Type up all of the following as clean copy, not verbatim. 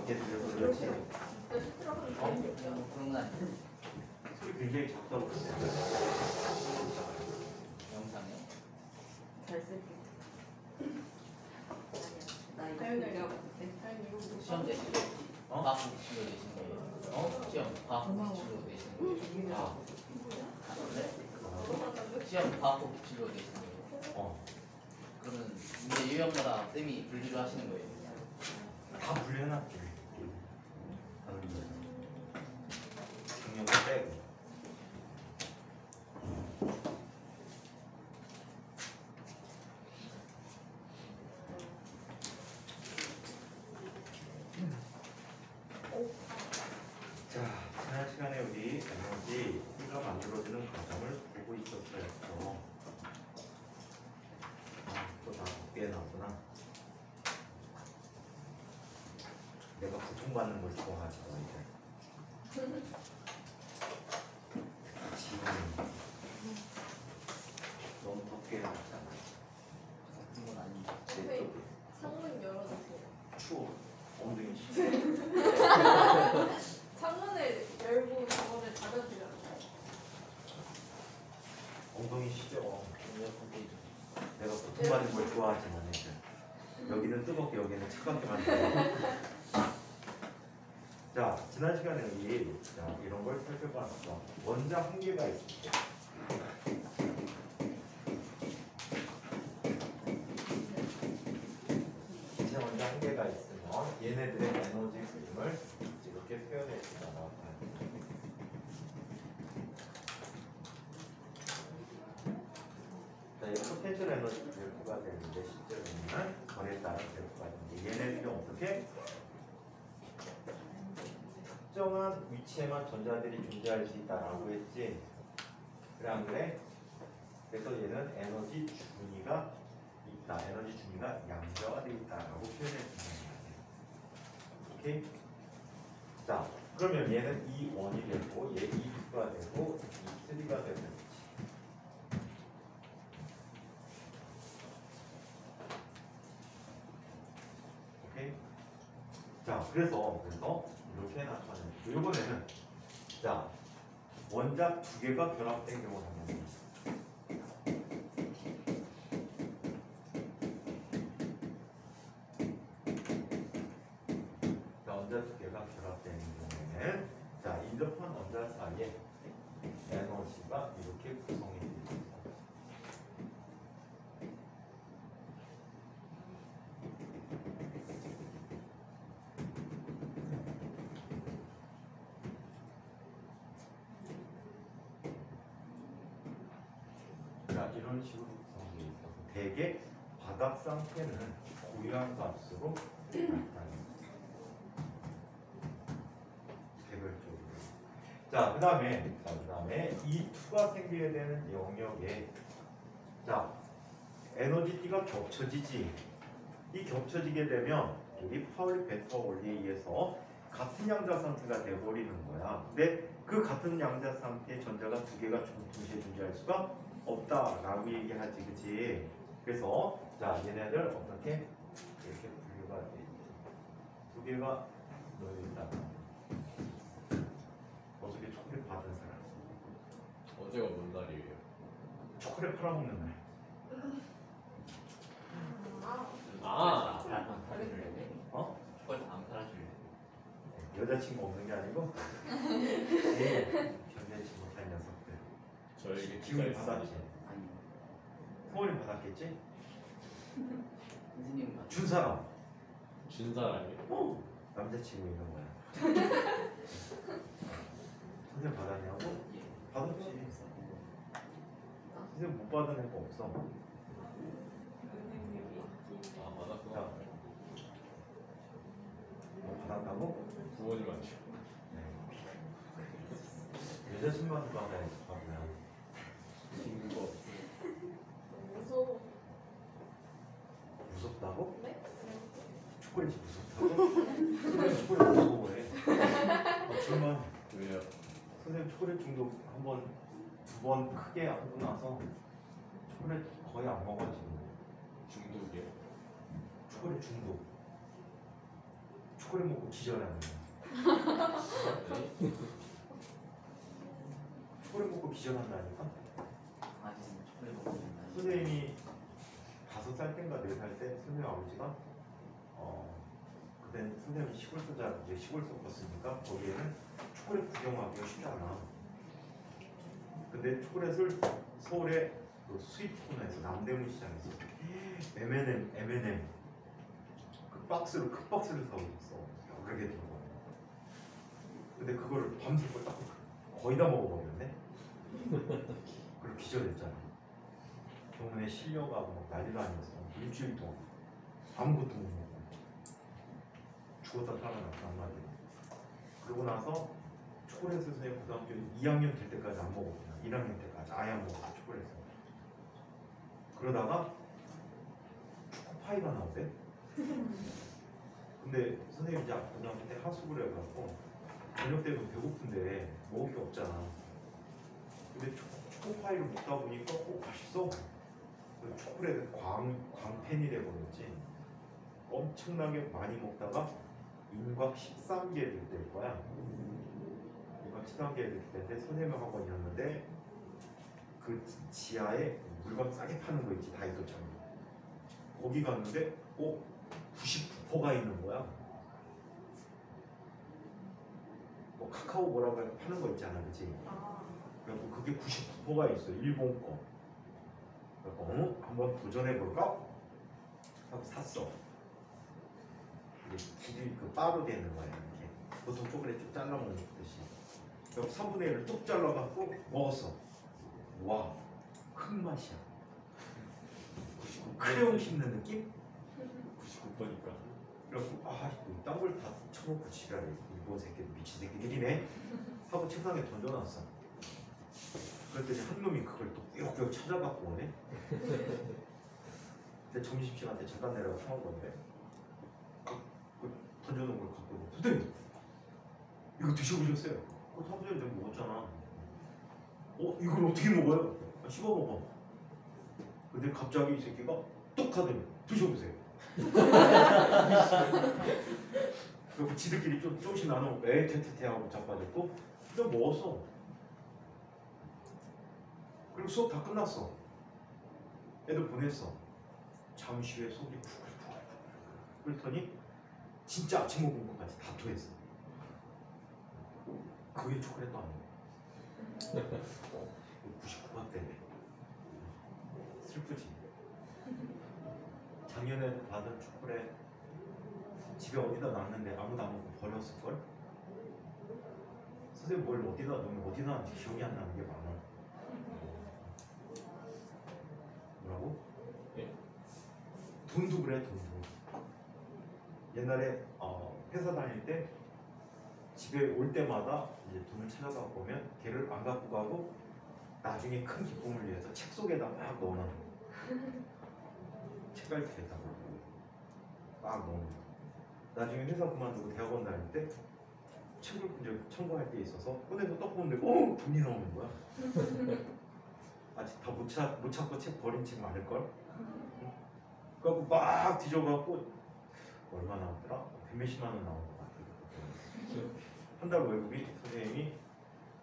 어깨 들려서 그렇지. 그런 건 아니에요. 소리 굉장히 작다고 그랬어요. 영상이요? 잘 쓸게. 나 이거 사연을 내가 시험 내신 거 과학 기출로 내신 거예요? 시험 과학 기출로 내신 거예요? 시험 과학 기출로 내신 거예요? 그러면 이제 유형마다 쌤이 분리를 하시는 거예요? 다 분류해놨지. 중요한 거 빼고. 자, 지난 시간에 우리 에너지 T가 만들어지는 과정을 보고 있었어요. 또 나 어깨에 나왔구나. 내가 고통받는 걸 좋아하지 이제. 지금 너무 덥게 나왔잖아. 같은 건 아닌데. 내 쪽에 창문 열어주세요. 추워. 엉덩이 시. 창문을 열고 저거를 닫아주려고. 엉덩이 시려. 에어컨 페이지. 내가 고통받는 걸 좋아하지만 이제 여기는 뜨겁게 여기는 차갑게 만들어. 자, 지난 시간에 우리 이런 걸 살펴봤어. 원자 한 개가 있을 때. 기체 원자 한 개가 있으면 얘네들의 에너지 그림을 이렇게 표현해 주잖아. 자, 이 포텐셜 에너지 그래프가 되는데 실제로는 전에 따른 그래프가 되는데 얘네들이 어떻게 특정한 위치에만 전자들이 존재할 수 있다라고 했지. 그래 안 그래? 그래서 얘는 에너지 준위가 있다. 에너지 준위가 양자화되어 있다라고 표현해 주는 거예요. 오케이? 자, 그러면 얘는 E1이 되고 얘 E2가 되고 E3가 되고. 오케이? 자, 그래서 이렇게 나타내는. 이번에는 자, 원자 두 개가 결합된 경우를 한번 보겠습니다. 자, 원자 두 개가 결합된 경우에는 자, 인접한 원자 사이에 에너지가 이렇게 구성이 됩니다. 자, 이런 식으로 구성되어 있어서 대개 바닥 상태는 고유한 값으로 나타납니다. 개별적으로. 자, 그 다음에 이 2가 생겨야 되는 영역에 자, 에너지 T가 겹쳐지지. 이 겹쳐지게 되면 우리 파울리 베터 원리에 의해서 같은 양자 상태가 돼버리는 거야. 근데 그 같은 양자 상태의 전자가 두 개가 동시에 존재할 수가 없다라고 얘기하지, 그치? 그래서 자, 얘네들 어떻게 이렇게 분류가 돼 있지? 두 개가 놓여있다. 어저께 초콜릿 받은 사람. 어제가 뭔 날이에요? 초콜릿 팔아먹는 날. 아, 안 팔아줄래? 어? 그걸 안 팔아줄래? 여자친구 없는 게 아니고 제일 견뎌지 못한 녀석들. 저에게 기운이 기가 받았지. 아니. 성원이 받았겠지? 선생님 맞 준 사람. 준 사람이요? 남자친구 있는 거야. 선생님 받았냐고? 예. 받았지. 선생님 못 받은 애가 없어. 아, 받았구나. 자, 뭐 받았다고? 부모님한테. 여자친구한테 받아야지, 받으면. 친구가 없어요. 무서워. 무섭다고? 네? 초콜릿이 무섭다고? 선생님 초콜릿 무서워 해. 정말 왜요? 선생님 초콜릿 중독 한 번, 두 번 크게 하고 나서 초콜릿 거의 안 먹어 지금. 중독이요? 초콜릿 중독. 초콜릿 먹고 기절하는 거야. 초콜릿 먹고 기절한다니까? 아직은 초콜릿 먹고 있나? 선생님이 5살 때인가 4살 때 선생님 아버지가 그때 선생님이 시골 소자 이제 시골 섞었으니까 거기에는 초콜릿 구경하기가 쉽지 않아. 근데 초콜릿을 서울의 그 스윗코너에서 남대문 시장에서 M&M 그 박스로 큰 박스를 사고 있어. 여러 개 들어가. 근데 그거를 밤새 걸 딱 거의 다 먹어버렸네. 그리고 기절했잖아. 병원에 실려가고 막 난리도 아니었어. 일주일 동안 아무것도 못 먹고 죽었다 살아났다 한마디로. 그러고 나서 초콜릿을 선생님 고등학교 2학년 될 때까지 안 먹었구나. 1학년 때까지 아예 안 먹었어 초콜릿을. 그러다가 초코파이가 나오대. 근데 선생님 이제 고등학교 때 하숙을 해갖고 저녁 되면 배고픈데 먹을 게 없잖아. 근데 초코파이를 먹다 보니까 맛있어. 초콜릿 광팬이 돼버렸지. 엄청나게 많이 먹다가 인곽 13개를 될 거야. 인곽 13개를 될 때인데 선생님 학원이었는데 그 지하에 물건 싸게 파는 거 있지, 다이소처럼. 거기 갔는데 99%가 있는 거야. 뭐 카카오 뭐라고 해서 파는 거 있잖아, 그치? 그래갖고 그게 99%가 있어, 일본 거. 그래갖고 한번 도전해볼까? 하고 샀어. 이게 길이 그 바로 되는 거야, 이렇게. 보통 초콜릿 쭉 잘라 먹는 듯이. 그래서 3분의 1을 뚝 잘라갖고 먹었어. 와, 큰 맛이야. 99 크레용 씹는 느낌? 99%니까. 그래갖고 딴 걸 다 쳐먹고 지랄해. 일본 새끼 미친 새끼들이네 하고 책상에 던져놨어. 그랬더니 한 놈이 그걸 또 꾸역꾸역 찾아갖고 오네. 근데 점심시간 때 잠깐 내려가 사온 건데 그 던져놓은 걸 갖고 오고 선생님 이거 드셔보셨어요? 사부장님 내가 먹었잖아. 이걸 어떻게 먹어요? 씹어 먹어. 근데 갑자기 이 새끼가 뚝 하더니 드셔보세요. 그리고 지들끼리 조금씩 나눠 애태태태 하고 자빠졌고 그냥 먹었어. 그리고 수업 다 끝났어. 애들 보냈어. 잠시 후에 속이 푸글푸글 끓더니 진짜 아침 먹은 것 같이 다 토했어. 그게 초콜릿도 아니고 99번 때문에 슬프지. 작년에 받은 초콜릿 집에 어디다 놨는데 아무도 안 먹고 버렸을걸? 선생님 뭘 어디다 놓으면 어디다 놨는지 기억이 안 나는 게 많아. 뭐라고? 예? 돈도 그래, 돈도. 옛날에 회사 다닐 때 집에 올 때마다 이제 돈을 찾아갖고 오면 걔를 안 갖고 가고 나중에 큰 기쁨을 위해서 책 속에다 막 넣어놔. 책갈피에다가 막 넣어놔. 나중에 회사 그만두고 대학원 다닐 때 책을 이제 청구할 때 있어서 꺼내서 딱 보는데 돈이 나오는 거야. 아직 다 못 찾고 책 버린 책 많을걸? 그래갖고 막 뒤져갖고 얼마 나왔더라? 100몇십만 원 나온 것 같아. 한 달 월급이 선생님이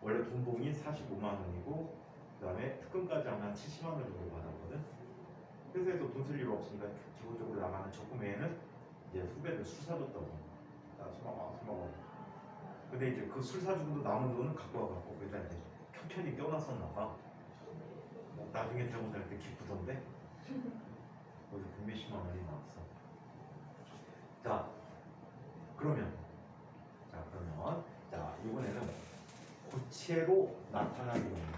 원래 돈봉이 45만 원이고 그 다음에 특근까지 하면 70만 원 정도 받았거든. 회사에서 돈 쓸 일 없으니까 기본적으로 나가는 적금 외에는 이제 후배들 술 사줬다고. 술 먹어. 근데 이제 그 술 사주고도 남은 돈은 갖고 와갖고 그다 이제 편편히 껴놨었나 봐. 나중에 들어보니까 때 기쁘던데. 거기서 100몇십만 원이 나왔어. 자, 그러면 이번에는 고체로 나타나는 겁니다.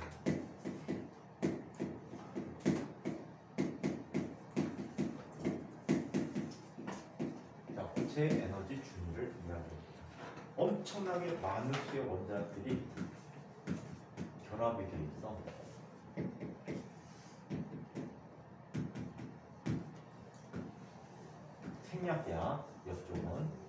자, 고체 에너지 준위를 이야기합니다. 엄청나게 많은 수의 원자들이 결합이 되어 있어. 생략이야, 이쪽은.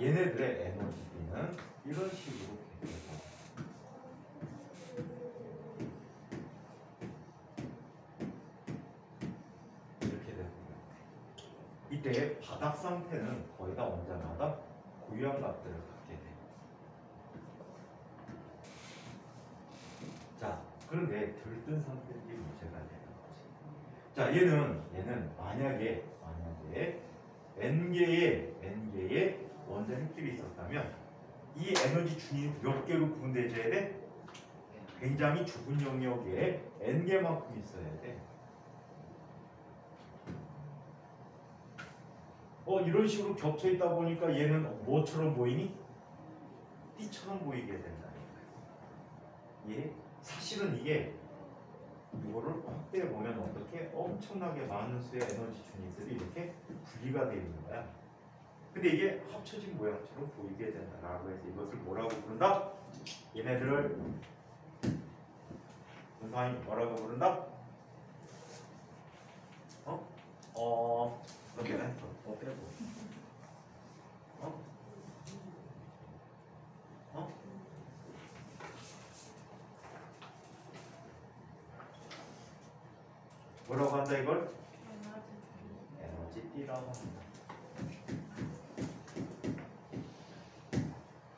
얘네들의 에너지는 이런 식으로 계속 이렇게 되는 거예요. 이때 바닥 상태는 거의 다 원자마다 고유한 값들을 갖게 돼요. 자, 그런데 들뜬 상태는 이 문제가 되는 거지. 자, 얘는 만약에 n개의 원자 핵끼리 있었다면 이 에너지 준이 몇 개로 구분되어야 돼? 굉장히 좁은 영역에 n개만큼 있어야 돼. 이런 식으로 겹쳐 있다 보니까 얘는 뭐처럼 보이니? 띠처럼 보이게 된다니까요. 예? 사실은 이거를 확대해 보면 어떻게 엄청나게 많은 수의 에너지 준위들이 이렇게 분리가 되어 있는 거야. 근데 이게 합쳐진 모양처럼 보이게 된다라고 해서 이것을 뭐라고 부른다? 얘네들을 문상이 뭐라고 부른다? 몇 개나 했어? 빼고. 뭐라고 한다 이걸? 에너지띠라고 합니다.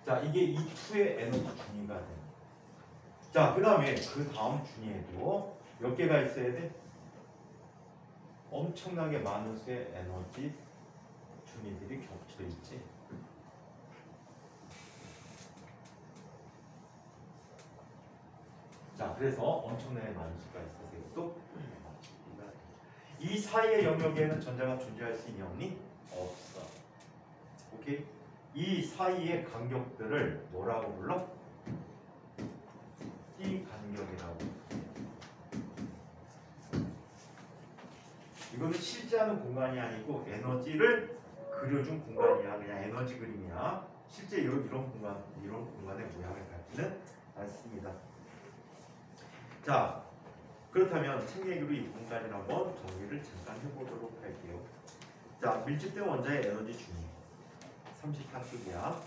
자, 이게 이 투의 에너지 준위가 돼. 자, 그 다음에 그 다음 준위에도 몇 개가 있어야 돼? 엄청나게 많은 수의 에너지 준위들이 겹쳐 있지. 자, 그래서 엄청나게 많은 수가 있어서 이것도 이 사이의 영역에는 전자가 존재할 수 있니 없니? 없어. 오케이? 이 사이의 간격들을 뭐라고 불러? 띠 간격이라고. 이거는 실제하는 공간이 아니고 에너지를 그려준 공간이야. 그냥 에너지 그림이야. 실제 이런 공간의 모양을 갖지는 않습니다. 자, 그렇다면 책 얘기로 이 공간을 한번 정리를 잠깐 해보도록 할게요. 자, 밀집된 원자의 에너지 준위 34쪽이야.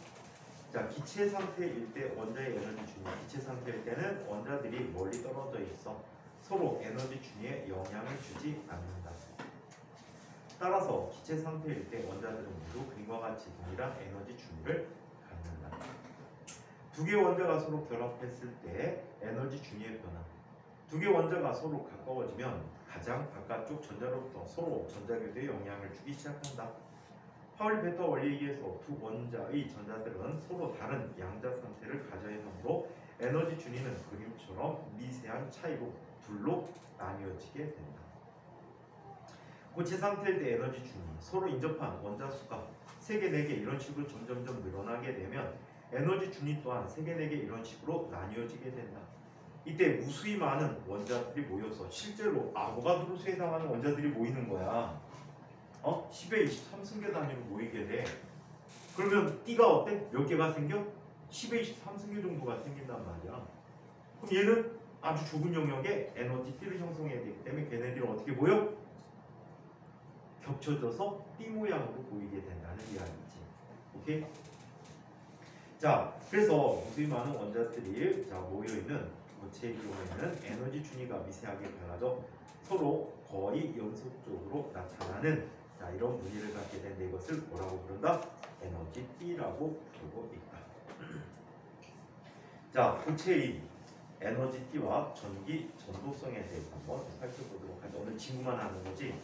자, 기체 상태일 때 원자의 에너지 준위, 기체 상태일 때는 원자들이 멀리 떨어져 있어 서로 에너지 준위에 영향을 주지 않는다. 따라서 기체 상태일 때 원자들은 모두 그림과 같이 동일한 에너지 준위를 갖는다. 두 개의 원자가 서로 결합했을 때 에너지 준위의 변화. 두 개의 원자가 서로 가까워지면 가장 바깥쪽 전자로부터 서로 전자교대에 영향을 주기 시작한다. 파울리-베터 원리에 의해서 두 원자의 전자들은 서로 다른 양자 상태를 가져야 하므로 에너지 준위는 그림처럼 미세한 차이로 둘로 나뉘어지게 된다. 고체 상태일 때 에너지 준위, 서로 인접한 원자 수가 3개, 4개 이런 식으로 점점점 늘어나게 되면 에너지 준위 또한 3개, 4개 이런 식으로 나뉘어지게 된다. 이때 무수히 많은 원자들이 모여서 실제로 아보가드로수에 해당하는 원자들이 모이는 거야. 10의 23승계 단위로 모이게 돼. 그러면 띠가 어때? 몇 개가 생겨? 10의 23승계 정도가 생긴단 말이야. 그럼 얘는 아주 좁은 영역에 에너지 띠를 형성해야 되기 때문에 걔네들이 어떻게 보여? 겹쳐져서 띠 모양으로 보이게 된다는 이야기지. 오케이? 자, 그래서 무수히 많은 원자들이 모여있는 고체의 경우에는 에너지 준위가 미세하게 달라져 서로 거의 연속적으로 나타나는 이런 무늬를 갖게 되는데 이것을 뭐라고 부른다? 에너지 띠라고 부르고 있다. 자, 고체의 에너지 띠와 전기 전도성에 대해서 한번 살펴보도록 하죠. 오늘 친구만 하는 거지.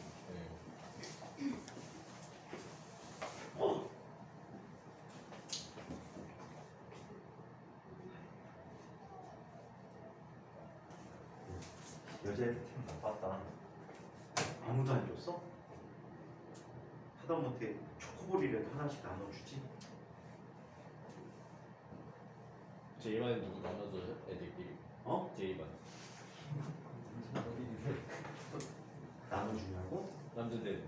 여자애들 팀 나빴다. 아무도 안 줬어? 하다못해 초코볼이라도 하나씩 나눠주지? 제2반에 누구 나눠줘요? 애들끼리. 제2반. 나눠주냐고? 남자애들끼리.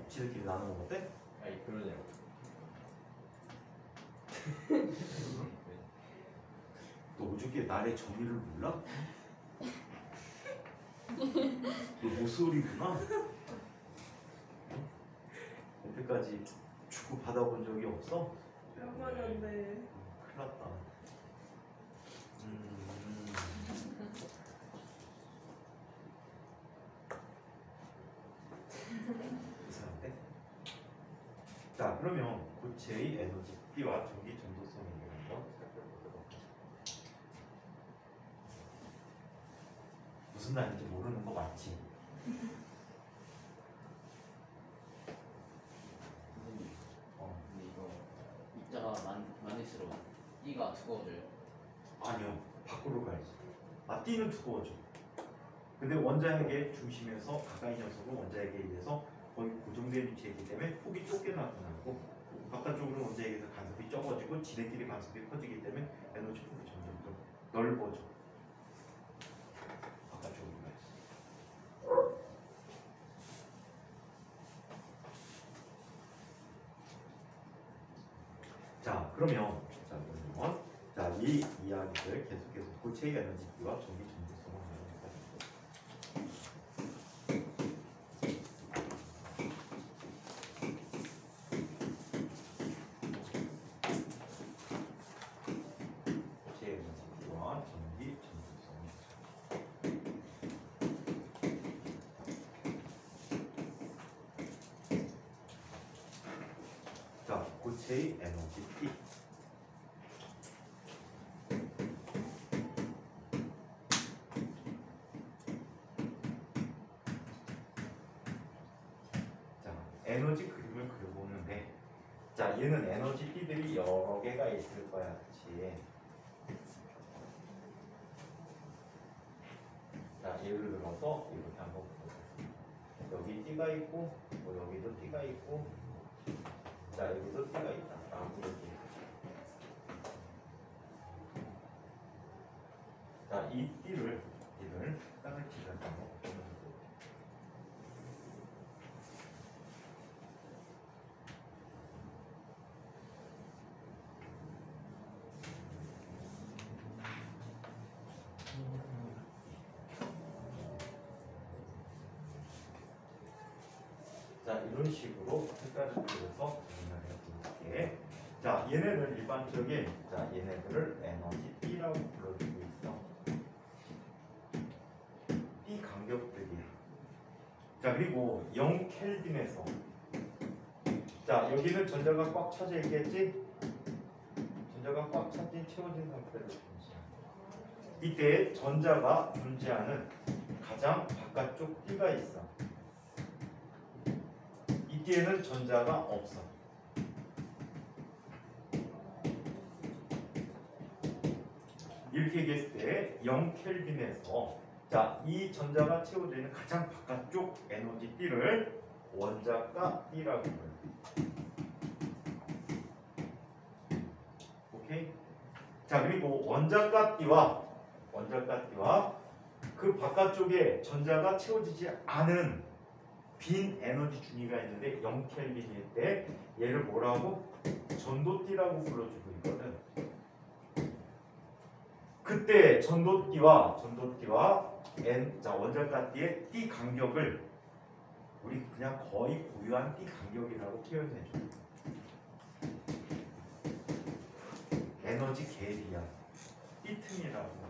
지들끼리 나누는 어때? 아니 그러냐고. 너 어저께 날의 정의를 몰라? 너 모쏠이구나? 여태까지 주고 받아본 적이 없어? 얼마나인데. 큰일 났다. 이상한데? 자, 그러면 고체의 에너지 P와 전기 전도성에 대해서 살펴보도록 하겠습니다. 무슨 말인지 모르는 거 맞지? 선생님, 어. 근데 이거 입자가 많을수록 E가 두꺼워져요. 아니요, 밖으로 가야지. 아, T는 두꺼워져. 근데 원자핵의 중심에서 가까이 녀석은 원자핵에 의해서 거의 고정된 위치에 있기 때문에 폭이 좁게 나타나고, 바깥쪽으로 원자핵에서 간섭이 적어지고 지네끼리 간섭이 커지기 때문에 에너지 폭이 점점 더 넓어져. 바깥쪽으로 가야지. 자, 그러면 이 이야기를 계속해서 고체의 에너지와 전기 전도성을 하겠습니다. 고체의 에너지와 전기 전도성. 자, 고체의 에너지 P. 에너지 그림을 그려보는데, 자, 얘는 에너지 P들이 여러 개가 있을 거야, 그치? 자, 예를 들어서 이렇게 한번 보자. 여기 T가 있고, 뭐 여기도 T가 있고, 자, 여기도 T가 있다. 이렇게. 자, 이 T를 땅을 치면서 자, 이런 식으로 색깔을 그려서 정리해 볼게. 자, 얘네들 일반적인, 자, 얘네들을 에너지 B라고 불러주고 있어. B 간격들이야. 자, 그리고 0켈빈에서, 자, 여기는 전자가 꽉 차져 있겠지? 전자가 꽉 차진 채워진 상태로 존재해. 이때 전자가 존재하는 가장 바깥쪽 T가 있어. 이때에는 전자가 없어. 이렇게 얘기했을 때 0켈빈에서, 자, 이 전자가 채워져 있는 가장 바깥쪽 에너지 T를 원자가 T라고 불러요. 오케이? 자, 그리고 원자가 T와 그 바깥쪽에 전자가 채워지지 않은 빈 에너지 준위가 있는데 0켈빈일 때 얘를 뭐라고? 전도띠라고 불러주고 있거든. 그때 전도띠와 자, 원자가 T의 T 간격을 우리 그냥 거의 고유한 T 간격이라고 표현해줘. 에너지 갭이야. T 틈이라고.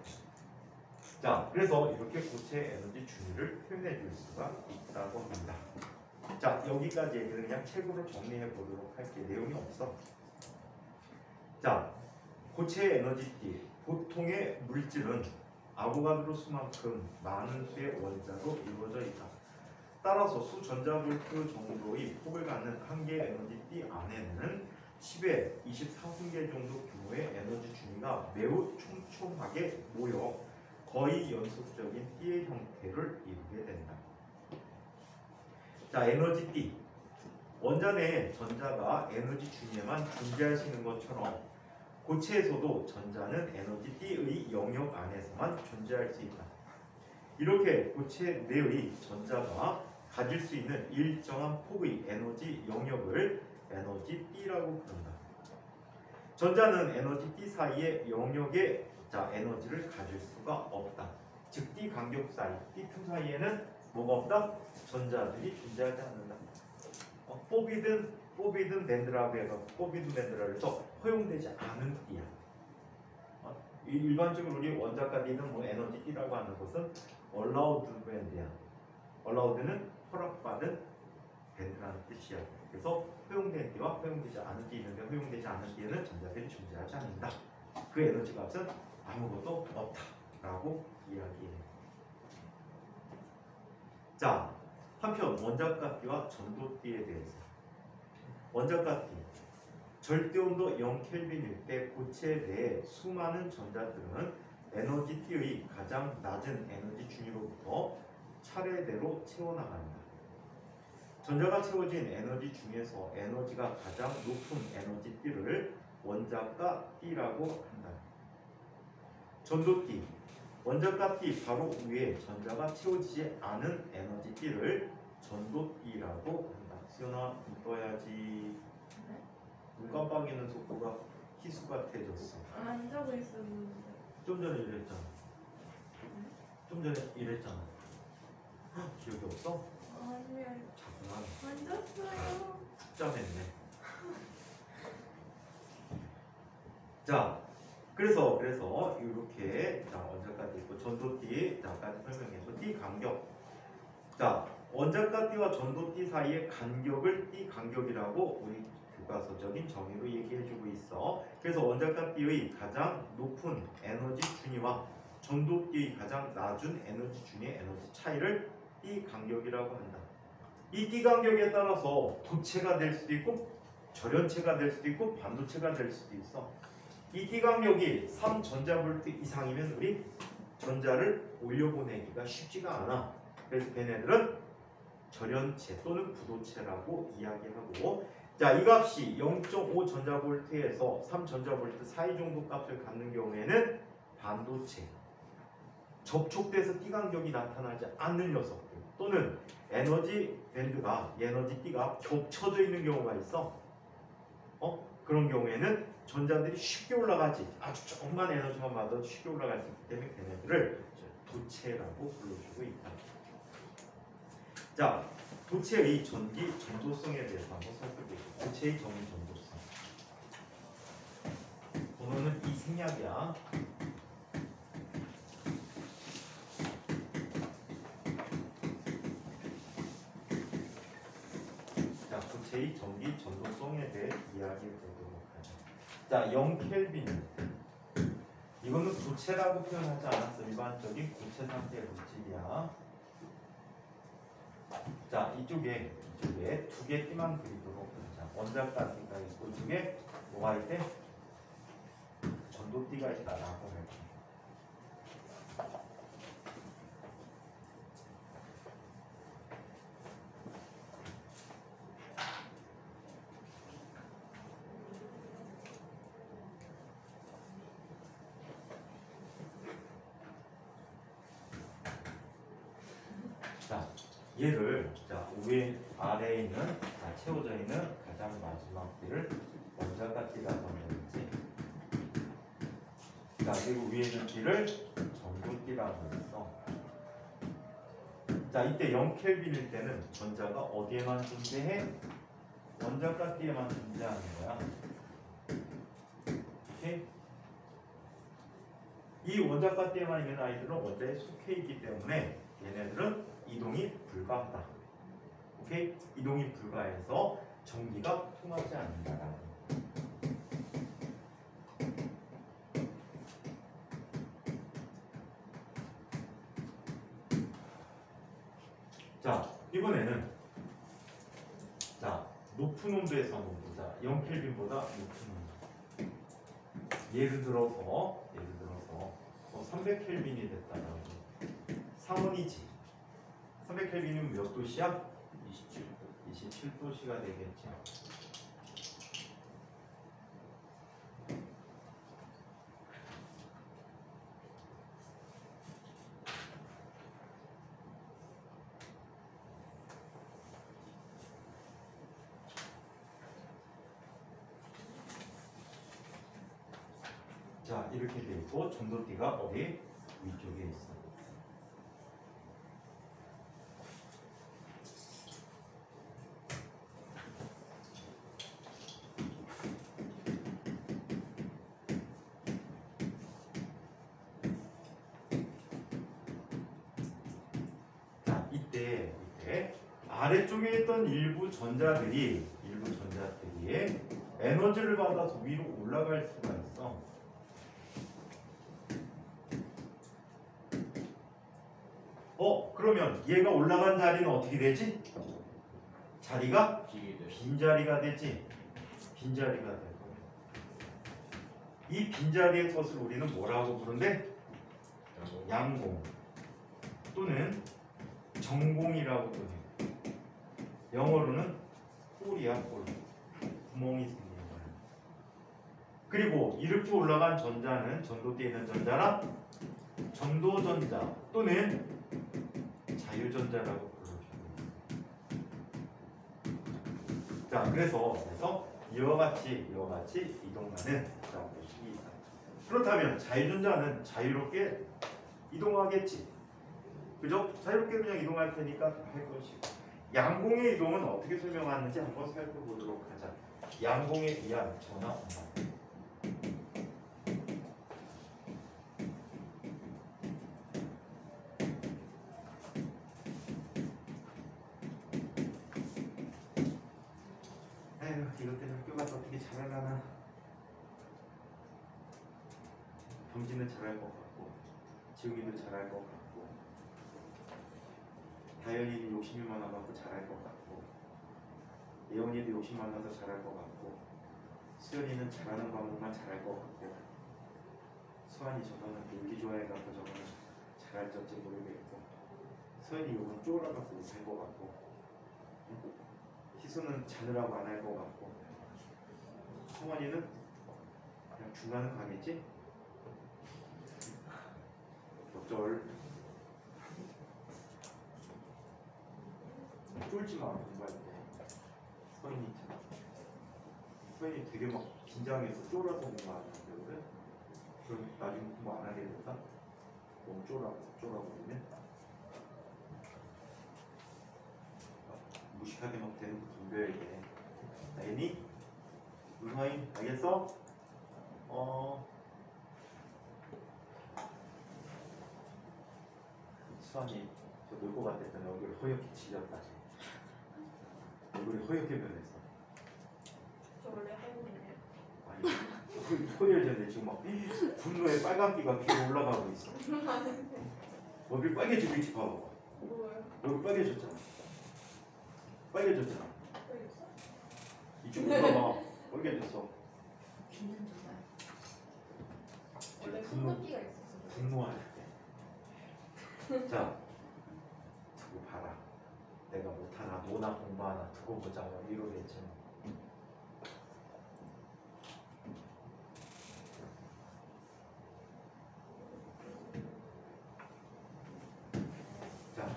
자, 그래서 이렇게 고체 에너지 준위를 표현해 줄 수가 있다고 합니다. 자, 여기까지 얘기를 그냥 책으로 정리해 보도록 할게. 내용이 없어. 자, 고체 에너지 T. 보통의 물질은 아보가드로 수만큼 많은 수의 원자로 이루어져 있다. 따라서 수 전자볼트 정도의 폭을 갖는 한 개의 에너지 T 안에는 10의 24승계 정도 규모의 에너지 준위가 매우 촘촘하게 모여 거의 연속적인 T의 형태를 이루게 된다. 자, 에너지 T. 원자 내에 전자가 에너지 준위에만 존재할 수 있는 것처럼 고체에서도 전자는 에너지 T의 영역 안에서만 존재할 수 있다. 이렇게 고체 내의 전자가 가질 수 있는 일정한 폭의 에너지 영역을 에너지 T라고 부른다. 전자는 에너지 T 사이의 영역에 에너지를 가질 수가 없다. 즉 T 간격 사이, T2 사이에는 뭐가 없다? 전자들이 존재하지 않는다. Forbidden 포비든 밴드라고 해서 포비든 밴드라고 해서 허용되지 않은 띠야. 일반적으로 우리 원자과 띠는 뭐 에너지 띠라고 하는 것은 allowed 밴드야. allowed는 허락받은 밴드라는 뜻이야. 그래서 허용된 띠와 허용되지 않은 띠 있는데 허용되지 않은 띠에는 전자들이 존재하지 않는다. 그 에너지 값은 아무것도 없다라고 이야기해. 자, 한편 원자가띠와 전도띠에 대해서 원자가띠 절대온도 0켈빈일 때 고체 내에 수많은 전자들은 에너지 띠의 가장 낮은 에너지 중위로부터 차례대로 채워나간다. 전자가 채워진 에너지 중에서 에너지가 가장 높은 에너지 띠를 원자가 띠라고 한다. 전도띠 원자값이 바로 위에 전자가 채워지지 않은 에너지 띠를 전도띠라고 한다. 수연아 이뻐야지. 눈 깜빡이는 속도가 희수 같아졌어. 안 자고 있었는데. 좀 전에 이랬잖아. 좀 전에 이랬잖아. 기억이 없어? 아니야. 자꾸만 안 잤어요. 푹잠했네. 자, 그래서 이렇게 자 원자까지 있고 전도띠 자까지 설명했고 띠 간격. 자 원자과 띠와 전도띠 사이의 간격을 띠 간격이라고 우리 교과서적인 정의로 얘기해주고 있어. 그래서 원자과 띠의 가장 높은 에너지 준위와 전도띠의 가장 낮은 에너지 준위의 에너지 차이를 띠 간격이라고 한다. 이 띠 간격에 따라서 도체가 될 수도 있고 절연체가 될 수도 있고 반도체가 될 수도 있어. 이 띠 간격이 3전자볼트 이상이면 우리 전자를 올려보내기가 쉽지가 않아. 그래서 걔네들은 절연체 또는 부도체라고 이야기하고, 자, 이 값이 0.5전자볼트에서 3전자볼트 사이 정도 값을 갖는 경우에는 반도체, 접촉돼서 띠 간격이 나타나지 않는 녀석들 또는 에너지 밴드가 에너지 띠가 겹쳐져 있는 경우가 있어. 그런 경우에는 전자들이 쉽게 올라가지, 아주 조금만 에너지만 받아도 쉽게 올라갈 수 있기 때문에 걔네들을 도체라고 불러주고 있다. 자, 도체의 전기 전도성에 대해서 한번 살펴보겠습니다. 도체의 전기 전도성. 번호는 이 생략이야. 자, 도체의 전기 전도성에 대해 이야기해 보도록 하죠. 자, 0켈빈. 이거는 고체라고 표현하지 않았어. 일반적인 고체 상태의 물질이야. 자, 이쪽에 두 개 띠만 그리도록 하자. 원자가 띠가 있고 이쪽에 뭐가 있대? 전도띠가 있다라고 할게. 자, 얘를 자 위에 아래에 있는 자, 채워져 있는 가장 마지막 띠를 원자가 띠라고 한다든지, 자 그리고 위에 있는 띠를 전도띠라고 했어. 자 이때 0켈빈일 때는 전자가 어디에만 존재해? 원자가 띠에만 존재하는 거야. 오케이? 이 원자가 띠에만 있는 아이들은 원자에 속해 있기 때문에 얘네들은 이동이 불가하다. 오케이? 이동이 불가해서 전기가 통하지 않는다. 자, 이번에는 자 높은 온도에서 한번 보자. 0켈빈보다 높은 온도. 예를 들어서 300켈빈이 됐다라고. 상온이지. 300켈빈이면 몇 도씨야? 27도씨가 되겠죠. 자, 이렇게 돼 있고 전도띠가 어디? 위쪽에 있어. 이때 아래쪽에 있던 일부 전자들이 에너지를 받아서 위로 올라갈 수가 있어. 그러면 얘가 올라간 자리는 어떻게 되지? 자리가 비게 돼. 빈자리가 되지. 빈자리가 될 거야. 이 빈자리의 것을 우리는 뭐라고 부른대? 양공 또는 정공이라고도 해. 영어로는 홀이야, 홀. 구멍이 생긴 거야. 그리고 이렇게 올라간 전자는 전도대에 있는 전자라 전도전자 또는 자유전자라고 불러줘요. 자, 그래서 이와 같이 이동하는 식이 있다. 그렇다면 자유전자는 자유롭게 이동하겠지. 그죠? 자유롭게 그냥 이동할 테니까 할 것이고. 양공의 이동은 어떻게 설명하는지 한번 살펴보도록 하자. 양공에 의한 전하 운동. 에휴, 이것 때문에 학교 가서 어떻게 잘하려나. 경진은 잘할 것 같고 지웅이도 잘할 것 같고 다현이는 욕심이 많아갖고 잘할 것 같고 예원이도 욕심 많아서 잘할 것 같고 수연이는 잘하는 과목만 잘할 것 같고 수환이 저거는 놀기 좋아해갖고 저거는 잘할지 모르겠고 수연이 요건 쫄아갖고 못할 것 같고 희수는 자느라고 안 할 것 같고 성원이는 그냥 중간은 가겠지? 어쩔 쫄지마 공부할 때 서인이 있잖아. 서인이 되게 막 긴장해서 쫄아서 공부하는 거거든. 그럼 나중에 공부 안 하게 된다? 너무 쫄아버리면 무식하게 막 되는 거 덤벼야 돼. 알겠니? 서인 알겠어? 수환이 저 놀고 갔댔더니 얼굴이 허옇게 질렸다. 얼굴이 허옇게 변했어. 저 원래 하는데요. 아니 허혈전에 지금 막 분노의 빨간기가 계속 올라가고 있어. 얼굴 빨개지고 있지 봐봐. 뭐예요? 얼굴 빨개졌잖아. 빨개졌잖아. 알겠어? 이쪽으로 봐봐. 빨개졌어. 죽는 정말. 원래 분노. 손목기가 있었어. 분노할 때. 자, 두고 봐라. 내가 못하나 노나 공부하나 두고 보자. 이러겠지. 자,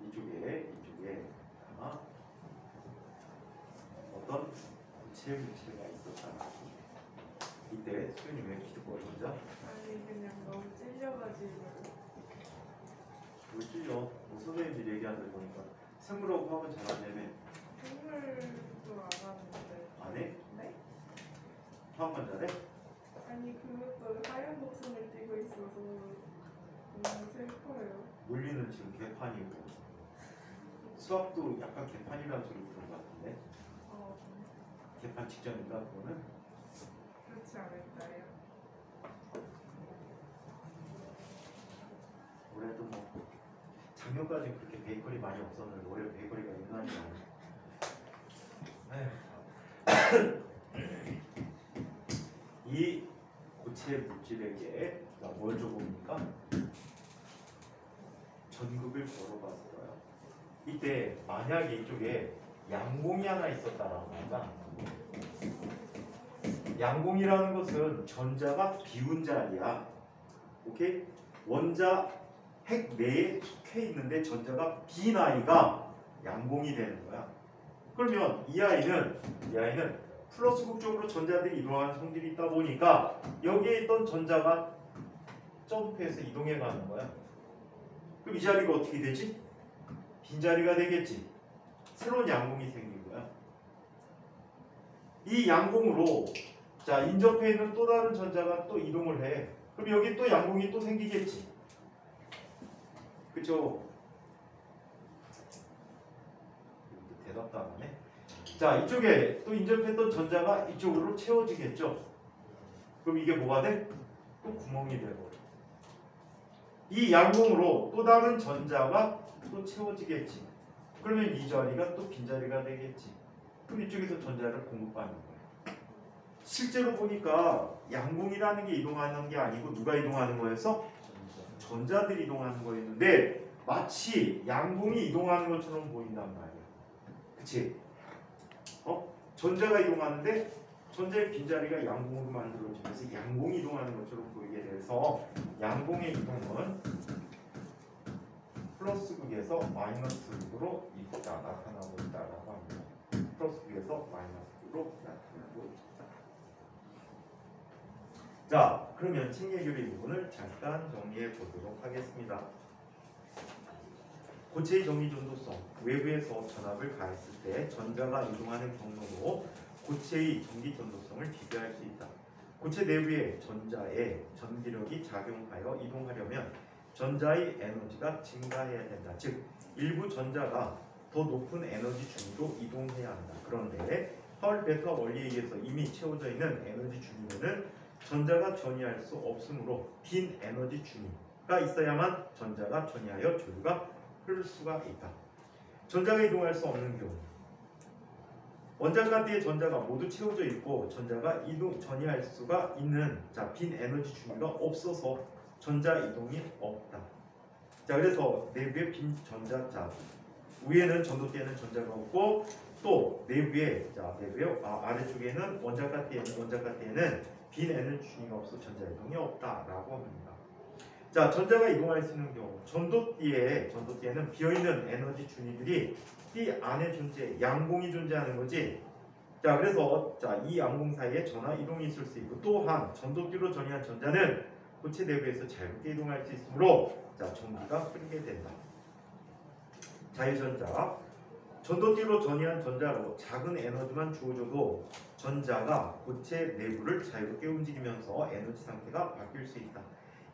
이쪽에 어떤 구체가 있었다. 이때 수현이 왜 기득거리죠? 아니 그냥 너무 찔려가지고. 왜 찔려? 뭐 선생님들이 얘기하는 거 보니까 생물하고 화학은 잘 안 되면 생물도 안 하는데. 안 해? 네? 화학만 잘해? 아니 그것도 하얀 목숨을 띠고 있어서 너무 슬퍼요. 물리는 지금 개판이고 수학도 약간 개판이라는 소리 들은 것 같은데 개판 직전인가 그거는? 그렇지 않을까요? 올해도 뭐 작년까지 그렇게 베이커리 많이 없었는데 올해 베이커리가 유난히 많아. 이 고체 물질에게 뭘 줘봅니까? 전극을 걸어봤어요. 이때 만약에 이쪽에 양공이 하나 있었다라고 한다. 양공이라는 것은 전자가 비운 자리야. 오케이? 원자 핵 내에 속해 있는데 전자가 빈 아이가 양공이 되는 거야. 그러면 이 아이는 플러스극 쪽으로 전자들이 이동하는 성질이 있다 보니까 여기에 있던 전자가 점프해서 이동해 가는 거야. 그럼 이 자리가 어떻게 되지? 빈자리가 되겠지. 새로운 양공이 생긴 거야. 이 양공으로 자 인접해 있는 또 다른 전자가 또 이동을 해. 그럼 여기 또 양공이 또 생기겠지. 그쵸? 대답도 안 하네. 자, 이쪽에 또 인접했던 전자가 이쪽으로 채워지겠죠. 그럼 이게 뭐가 돼? 또 구멍이 되고. 이 양봉으로 또 다른 전자가 또 채워지겠지. 그러면 이 자리가 또 빈자리가 되겠지. 그럼 이쪽에서 전자를 공급하는 거예요. 실제로 보니까 양봉이라는 게 이동하는 게 아니고 누가 이동하는 거였어? 전자들이 이동하는 거였는데 마치 양봉이 이동하는 것처럼 보인단 말이야. 그치? 전자가 이동하는데 전자의 빈자리가 양봉으로 만들어지면서 양봉이 이동하는 것처럼 보이게 돼서 양봉의 이동은 플러스 극에서 마이너스 극으로 나타나고 있다라고 합니다. 플러스 극에서 마이너스 극으로 나타나고 있다. 자, 그러면 책 해결의 부분을 잠깐 정리해 보도록 하겠습니다. 고체의 정리 전도성, 외부에서 전압을 가했을 때 전자가 이동하는 경로로 고체의 전기 전도성을 비교할 수 있다. 고체 내부의 전자에 전기력이 작용하여 이동하려면 전자의 에너지가 증가해야 된다. 즉, 일부 전자가 더 높은 에너지 준위로 이동해야 한다. 그런데 하울 베타 원리에 의해서 이미 채워져 있는 에너지 준위는 전자가 전이할 수 없으므로 빈 에너지 준위가 있어야만 전자가 전이하여 전류가 흐를 수가 있다. 전자가 이동할 수 없는 경우 원자간대의 전자가 모두 채워져 있고 전자가 전이할 수가 있는 빈 에너지 준위가 없어서 전자 이동이 없다. 자, 그래서 내부에 빈 전자, 위에는 전도대에는 전자가 없고 또 내부에 아래쪽에는 원자간대에는 빈 에너지 준위가 없어 전자 이동이 없다라고 합니다. 자, 전자가 이동할 수 있는 경우 전도대에는 비어있는 에너지 준위들이 띠 안에 양봉이 존재하는 거지. 자, 그래서 이 양봉 사이에 전하 이동이 있을 수 있고 또한 전도띠로 전이한 전자는 고체 내부에서 자유롭게 이동할 수 있으므로 전기가 흐르게 된다. 자유전자, 전도띠로 전이한 전자로 작은 에너지만 주어져도 전자가 고체 내부를 자유롭게 움직이면서 에너지 상태가 바뀔 수 있다.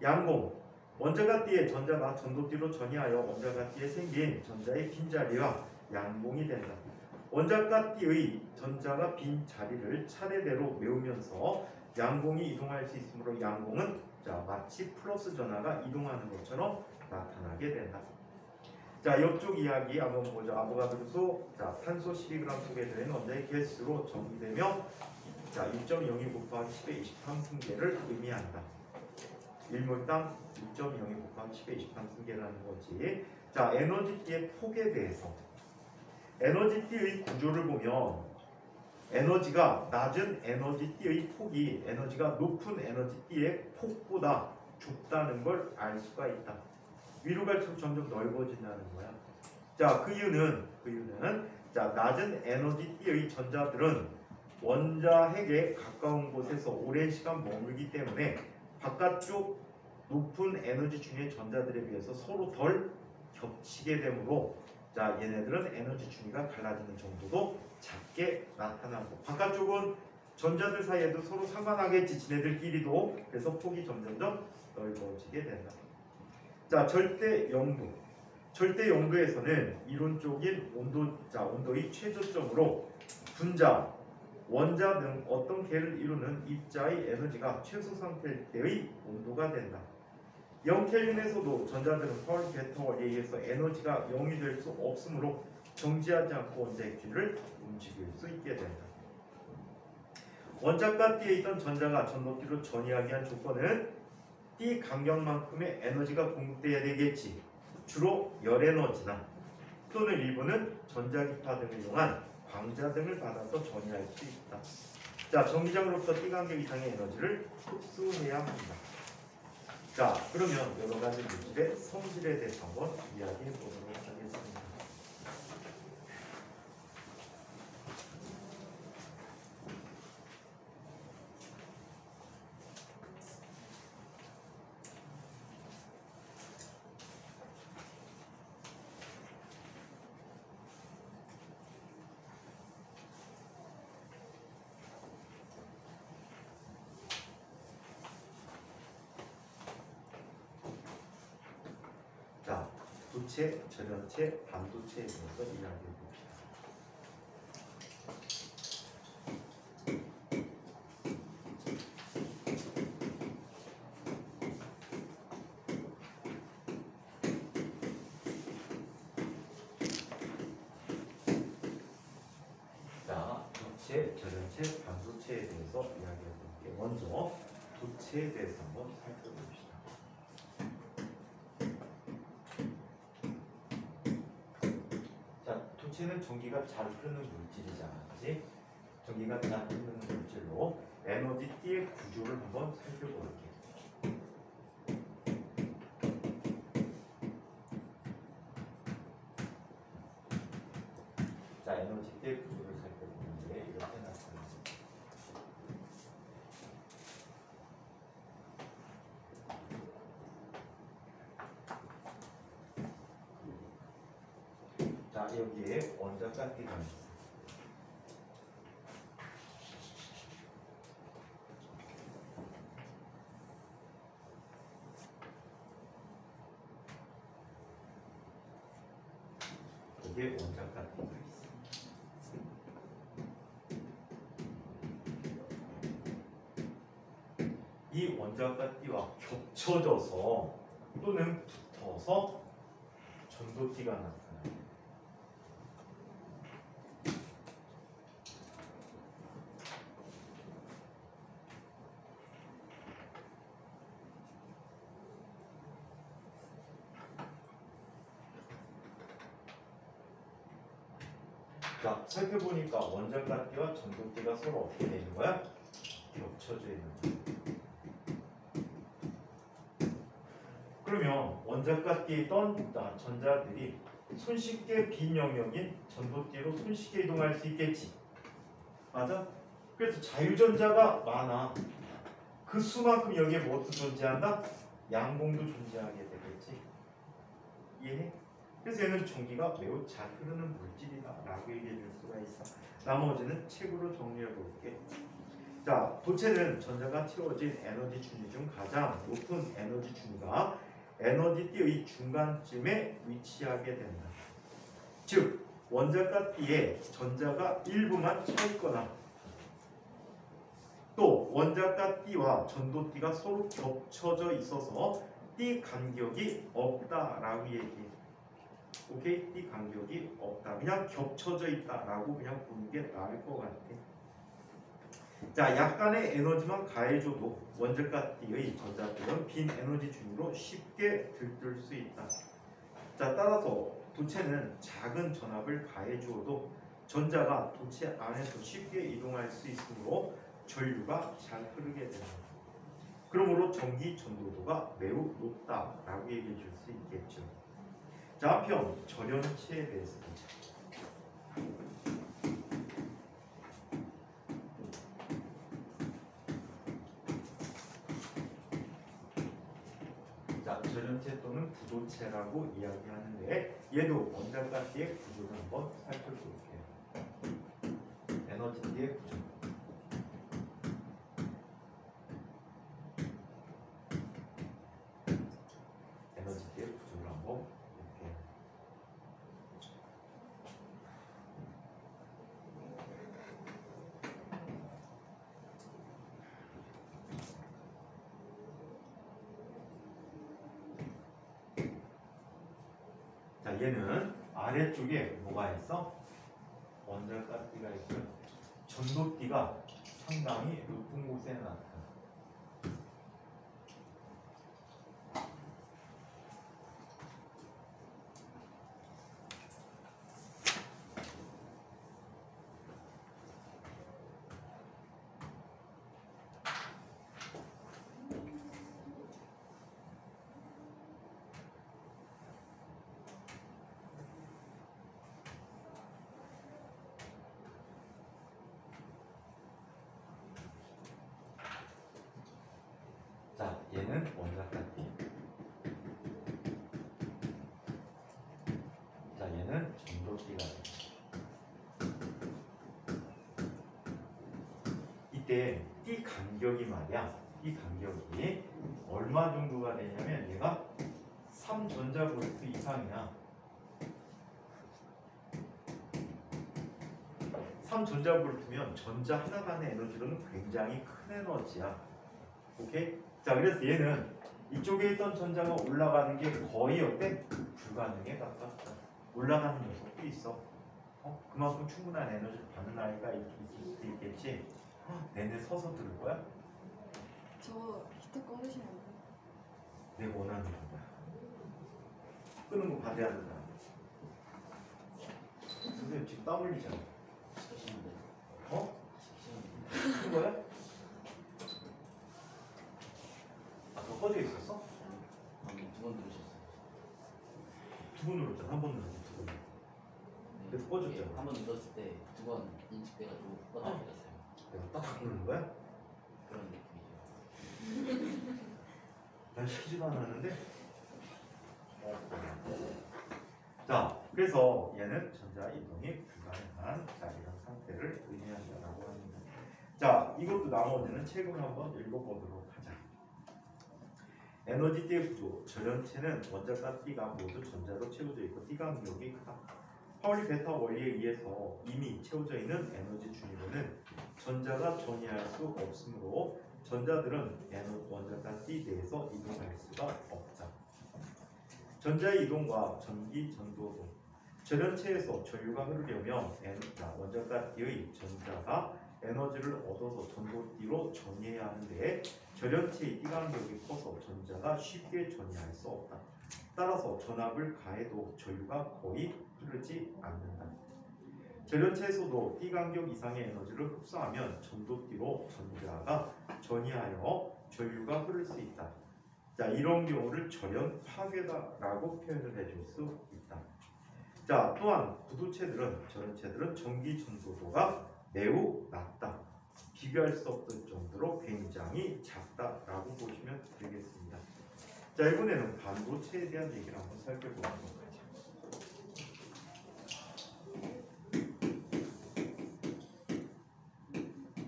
양봉, 원자간띠의 전자가 전도띠로 전이하여 원자간띠에 생긴 전자의 빈자리와 양봉이 된다. 원자간띠의 전자가 빈 자리를 차례대로 메우면서 양봉이 이동할 수 있으므로 양봉은 마치 플러스 전하가 이동하는 것처럼 나타나게 된다. 자, 이쪽 이야기 한번 보죠. 아보가드로수 탄소 12g 속에 들어있는 원자의 개수로 정의되며 1.02 곱하기 10의 23승계를 의미한다. 일몰당 6.02 곱하기 10의 23승계라는 거지. 자, 에너지띠의 폭에 대해서 에너지띠의 구조를 보면 에너지가 낮은 에너지띠의 폭이 에너지가 높은 에너지띠의 폭보다 좁다는 걸 알 수가 있다. 위로 갈수록 점점 넓어진다는 거야. 자, 그 이유는 낮은 에너지띠의 전자들은 원자핵에 가까운 곳에서 오랜 시간 머물기 때문에 바깥쪽 높은 에너지 준위의 전자들에 비해서 서로 덜 겹치게 되므로 얘네들은 에너지 준위가 갈라지는 정도도 작게 나타나고 바깥쪽은 전자들 사이에도 서로 상관하겠지 지네들끼리도. 그래서 폭이 점점점 넓어지게 된다. 자, 절대 영도. 절대 영도에서는 이론적인 온도의 최저점으로 분자, 원자 등 어떤 계를 이루는 입자의 에너지가 최소 상태일 때의 온도가 된다. 0켈빈에서도 전자들은 하울 베타 원리에 의해서 에너지가 0이 될 수 없으므로 정지하지 않고 원자의 길을 움직일 수 있게 된다. 원자과 띠에 있던 전자가 전도띠로 전이하기 위한 조건은 띠 간격만큼의 에너지가 공급돼야 되겠지. 주로 열에너지나 또는 일부는 전자기파 등을 이용한 광자 등을 받아서 전이할 수 있다. 자, 전기장으로부터 띠 간격 이상의 에너지를 흡수해야 합니다. 자, 그러면 여러 가지 물질의 성질에 대해서 한번 이야기해 보도록 하겠습니다. 도체, 절연체, 반도체에 대해서 이야기해 봅시다. 자, 도체, 전체, 반도체에 대해서 이야기해 볼게요. 먼저 도체에 대해서 한번 살펴봅시다. 자, 도체는 전기가 잘 흐르는 물질이잖아, 그렇지? 전기가 잘 흐르는 물질로 에너지띠의 구조를 한번 살펴볼게요. 자, 에너지띠의 구조를 살펴보는데 이렇게 나타납니다. 자, 여기에 원자가 띠가 있어요. 여기에 원자가 띠가 있어요. 이 원자가 띠와 겹쳐져서 또는 붙어서 전도띠가 나타나요. 자, 살펴보니까 원자가 띠와 전도띠가 서로 어떻게 되는 거야? 겹쳐져 있는 거야. 그러면 원자가 띠에 있던 전자들이 손쉽게 빈 영역인 전도띠로 손쉽게 이동할 수 있겠지. 맞아? 그래서 자유전자가 많아. 그 수만큼 여기에 무엇도 존재한다? 양공도 존재하게 되겠지. 이해해? 그래서 얘는 전기가 매우 잘 흐르는 물질이다 라고 얘기해 줄 수가 있어. 나머지는 책으로 정리해 볼게. 자, 도체는 전자가 채워진 에너지 준위 중 가장 높은 에너지 준위가 에너지띠의 중간쯤에 위치하게 된다. 즉, 원자가 띠에 전자가 일부만 차 있거나 또 원자가 띠와 전도띠가 서로 겹쳐져 있어서 띠 간격이 없다라고 얘기해. 오케이? 띠 간격이 없다. 그냥 겹쳐져 있다라고 그냥 보는 게 나을 것 같아. 자, 약간의 에너지만 가해줘도 원자가 띠의 전자들은 빈 에너지 준위로 쉽게 들뜰 수 있다. 자, 따라서 도체는 작은 전압을 가해주어도 전자가 도체 안에서 쉽게 이동할 수 있으므로 전류가 잘 흐르게 된다. 그러므로 전기 전도도가 매우 높다라고 얘기해 줄 수 있겠죠. 자, 한편 절연체에 대해서 보자. 자, 절연체 또는 부도체라고 이야기하는데 얘도 원자가띠의 구조를 한번 살펴볼게요. 에너지띠의 구조. 에너지띠의 구조를 한번 볼게요. 자, 얘는 아래쪽에 뭐가 있어? 원자가띠가 있고요. 전도띠가 상당히 높은 곳에 나타나. 자, 얘는 원자가띠. 자, 얘는 전도띠가 돼. 이때 띠 간격이 말이야. 띠 간격이 얼마 정도가 되냐면 얘가 3전자볼트 이상이야. 3전자부를 두면 전자 하나 간의 에너지로는 굉장히 큰 에너지야. 오케이? 자, 그래서 얘는 이쪽에 있던 전자가 올라가는 게 거의 어때? 불가능에 가깝다. 올라가는 녀석도 있어. 그만큼 충분한 에너지를 받는 아이가 있을 수도 있겠지. 내내 서서 들을 거야? 저 히터 꺼내시면 안 돼요? 내가 원하는 거야. 끄는 거 반대하는 사람. 선생님 지금 땀 흘리잖아. 시키시는데. 끄는 거야? 아까 꺼져 있었어? 아니, 두번 누르셨어요. 두 번 눌렀잖아. 한 번 눌렀지, 두 번. 그래서 꺼졌잖아. 한번 눌렀을 때 두 번 인식돼가지고 꺼져버렸어요. 내가 딱 누르는 거야? 그런 느낌이죠. 난 시키지도 않았는데. 자, 그래서 얘는 전자 이동이 불가능한 자, 이런 상태를 의미한다라고 합니다. 자, 이것도 나머지는 책을 한번 읽어보도록 하자. 에너지띠의 구조, 절연체는 원자과 띠가 모두 전자로 채워져 있고 띠 간격이 크다. 파울리 베타 원리에 의해서 이미 채워져 있는 에너지 중위로는 전자가 전이할 수 없으므로 전자들은 원자과 띠 내에서 이동할 수가 없다. 전자의 이동과 전기 전도도 절연체에서 전류가 흐르려면 원자과 띠의 전자가 에너지를 얻어서 전도띠로 전이해야 하는데 절연체의 띠 간격이 커서 전자가 쉽게 전이할 수 없다. 따라서 전압을 가해도 전류가 거의 흐르지 않는다. 절연체에서도 띠 간격 이상의 에너지를 흡수하면 전도띠로 전자가 전이하여 전류가 흐를 수 있다. 자, 이런 경우를 절연 파괴다라고 표현을 해줄 수 있다. 자, 또한 부도체들은 절연체들은 전기 전도도가 매우 낮다. 비교할 수 없을 정도로 굉장히 작다라고 보시면 되겠습니다. 자, 이번에는 반도체에 대한 얘기를 한번 살펴보도록 하죠.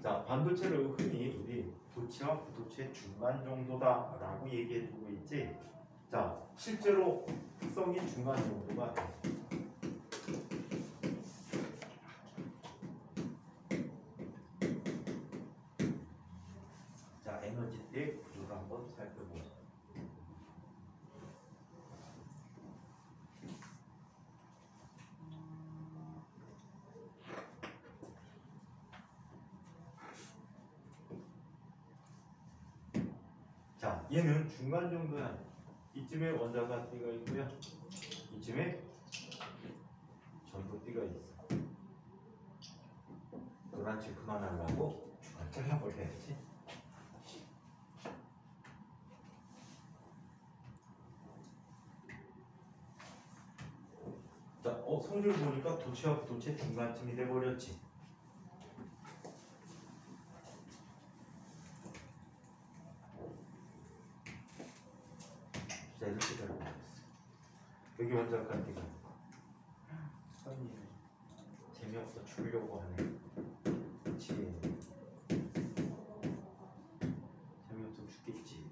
자, 반도체를 흔히 우리 도체와 부도체 중간 정도다라고 얘기해주고 있지. 자, 실제로 특성이 중간 정도가 돼. 자, 에너지띠의 구조를 한번 살펴보자. 자, 얘는 중간 정도야. 이쯤에 원자가 띠가 있고요. 이쯤에 전도띠가 있어. 노란색 그만하려고 중간 잘라버려야지. 자, 성질 보니까 도체와 부도체 중간쯤이 돼버렸지. 자, 이렇게 돼버렸어. 여기 원자가 띠가 있고. 선이 재미없어 죽으려고 하네. 그치? 재미없어 죽겠지.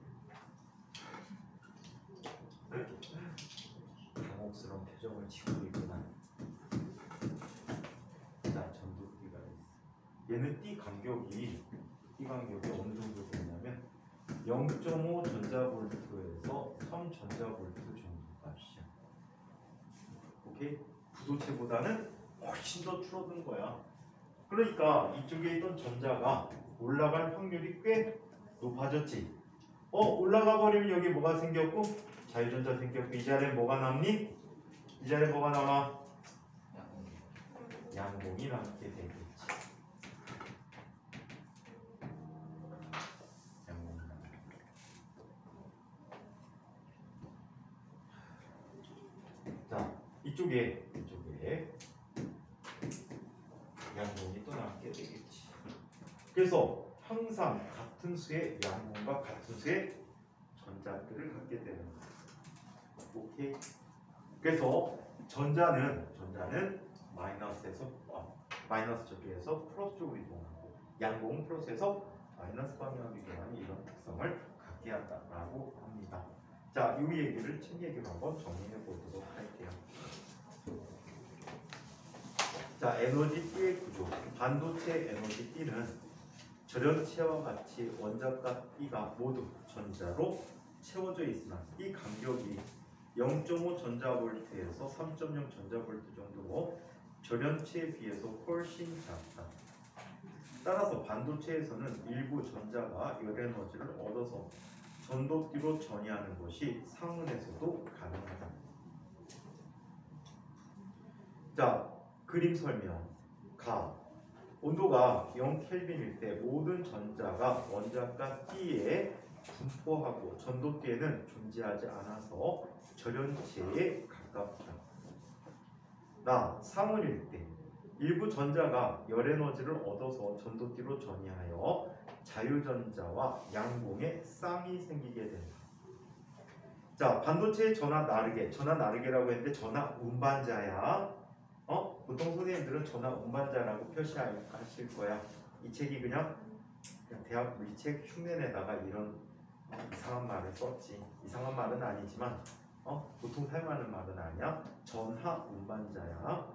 당혹스러운 표정을 지고 있구나. 자, 전도띠가 있어. 얘는 띠 간격이 어느 정도 되냐면 0.5 전자볼트에서 3 전자볼트 정도 값이야. 오케이? 부도체보다는 훨씬 더 줄어든 거야. 그러니까 이쪽에 있던 전자가 올라갈 확률이 꽤 높아졌지. 올라가 버리면 여기 뭐가 생겼고 자유전자 생겼고 이 자리에 뭐가 남니? 이 자리에 뭐가 남아? 양봉이 남게 되겠지. 양봉이 남게. 자, 이쪽에 양봉이 또 남게 되겠지. 그래서 항상 같은 수의 양봉과 같은 수의 전자들을 갖게 되는 거야. 오케이. 그래서 전자는 마이너스 저쪽에서 플러스 쪽으로 이동하고 양봉은 플러스에서 마이너스 방향으로 이동하는 이런 특성을 갖게 한다라고 합니다. 자, 이 얘기를 책 얘기로 한번 정리해 보도록 할게요. 자, 에너지띠의 구조. 반도체 에너지띠는 절연체와 같이 원자과 띠가 모두 전자로 채워져 있으나 이 간격이 0.5 전자볼트에서 3.0 전자볼트 정도로 절연체에 비해서 훨씬 작다. 따라서 반도체에서는 일부 전자가 열 에너지를 얻어서 전도띠로 전이하는 것이 상온에서도 가능하다. 자, 그림 설명. 온도가 0켈빈일 때 모든 전자가 원자과 T에 분포하고 전도띠에는 존재하지 않아서 절연체에 가깝다. 상온일 때 일부 전자가 열 에너지를 얻어서 전도띠로 전이하여 자유전자와 양봉의 쌍이 생기게 된다. 자, 반도체의 전하 나르게라고 했는데 전하 운반자야. 보통 선생님들은 전하 운반자라고 표시하실 거야. 이 책이 그냥 대학 물리책 흉내내다가 이런 이상한 말을 썼지. 이상한 말은 아니지만 보통 사용하는 말은 아니야. 전하 운반자야.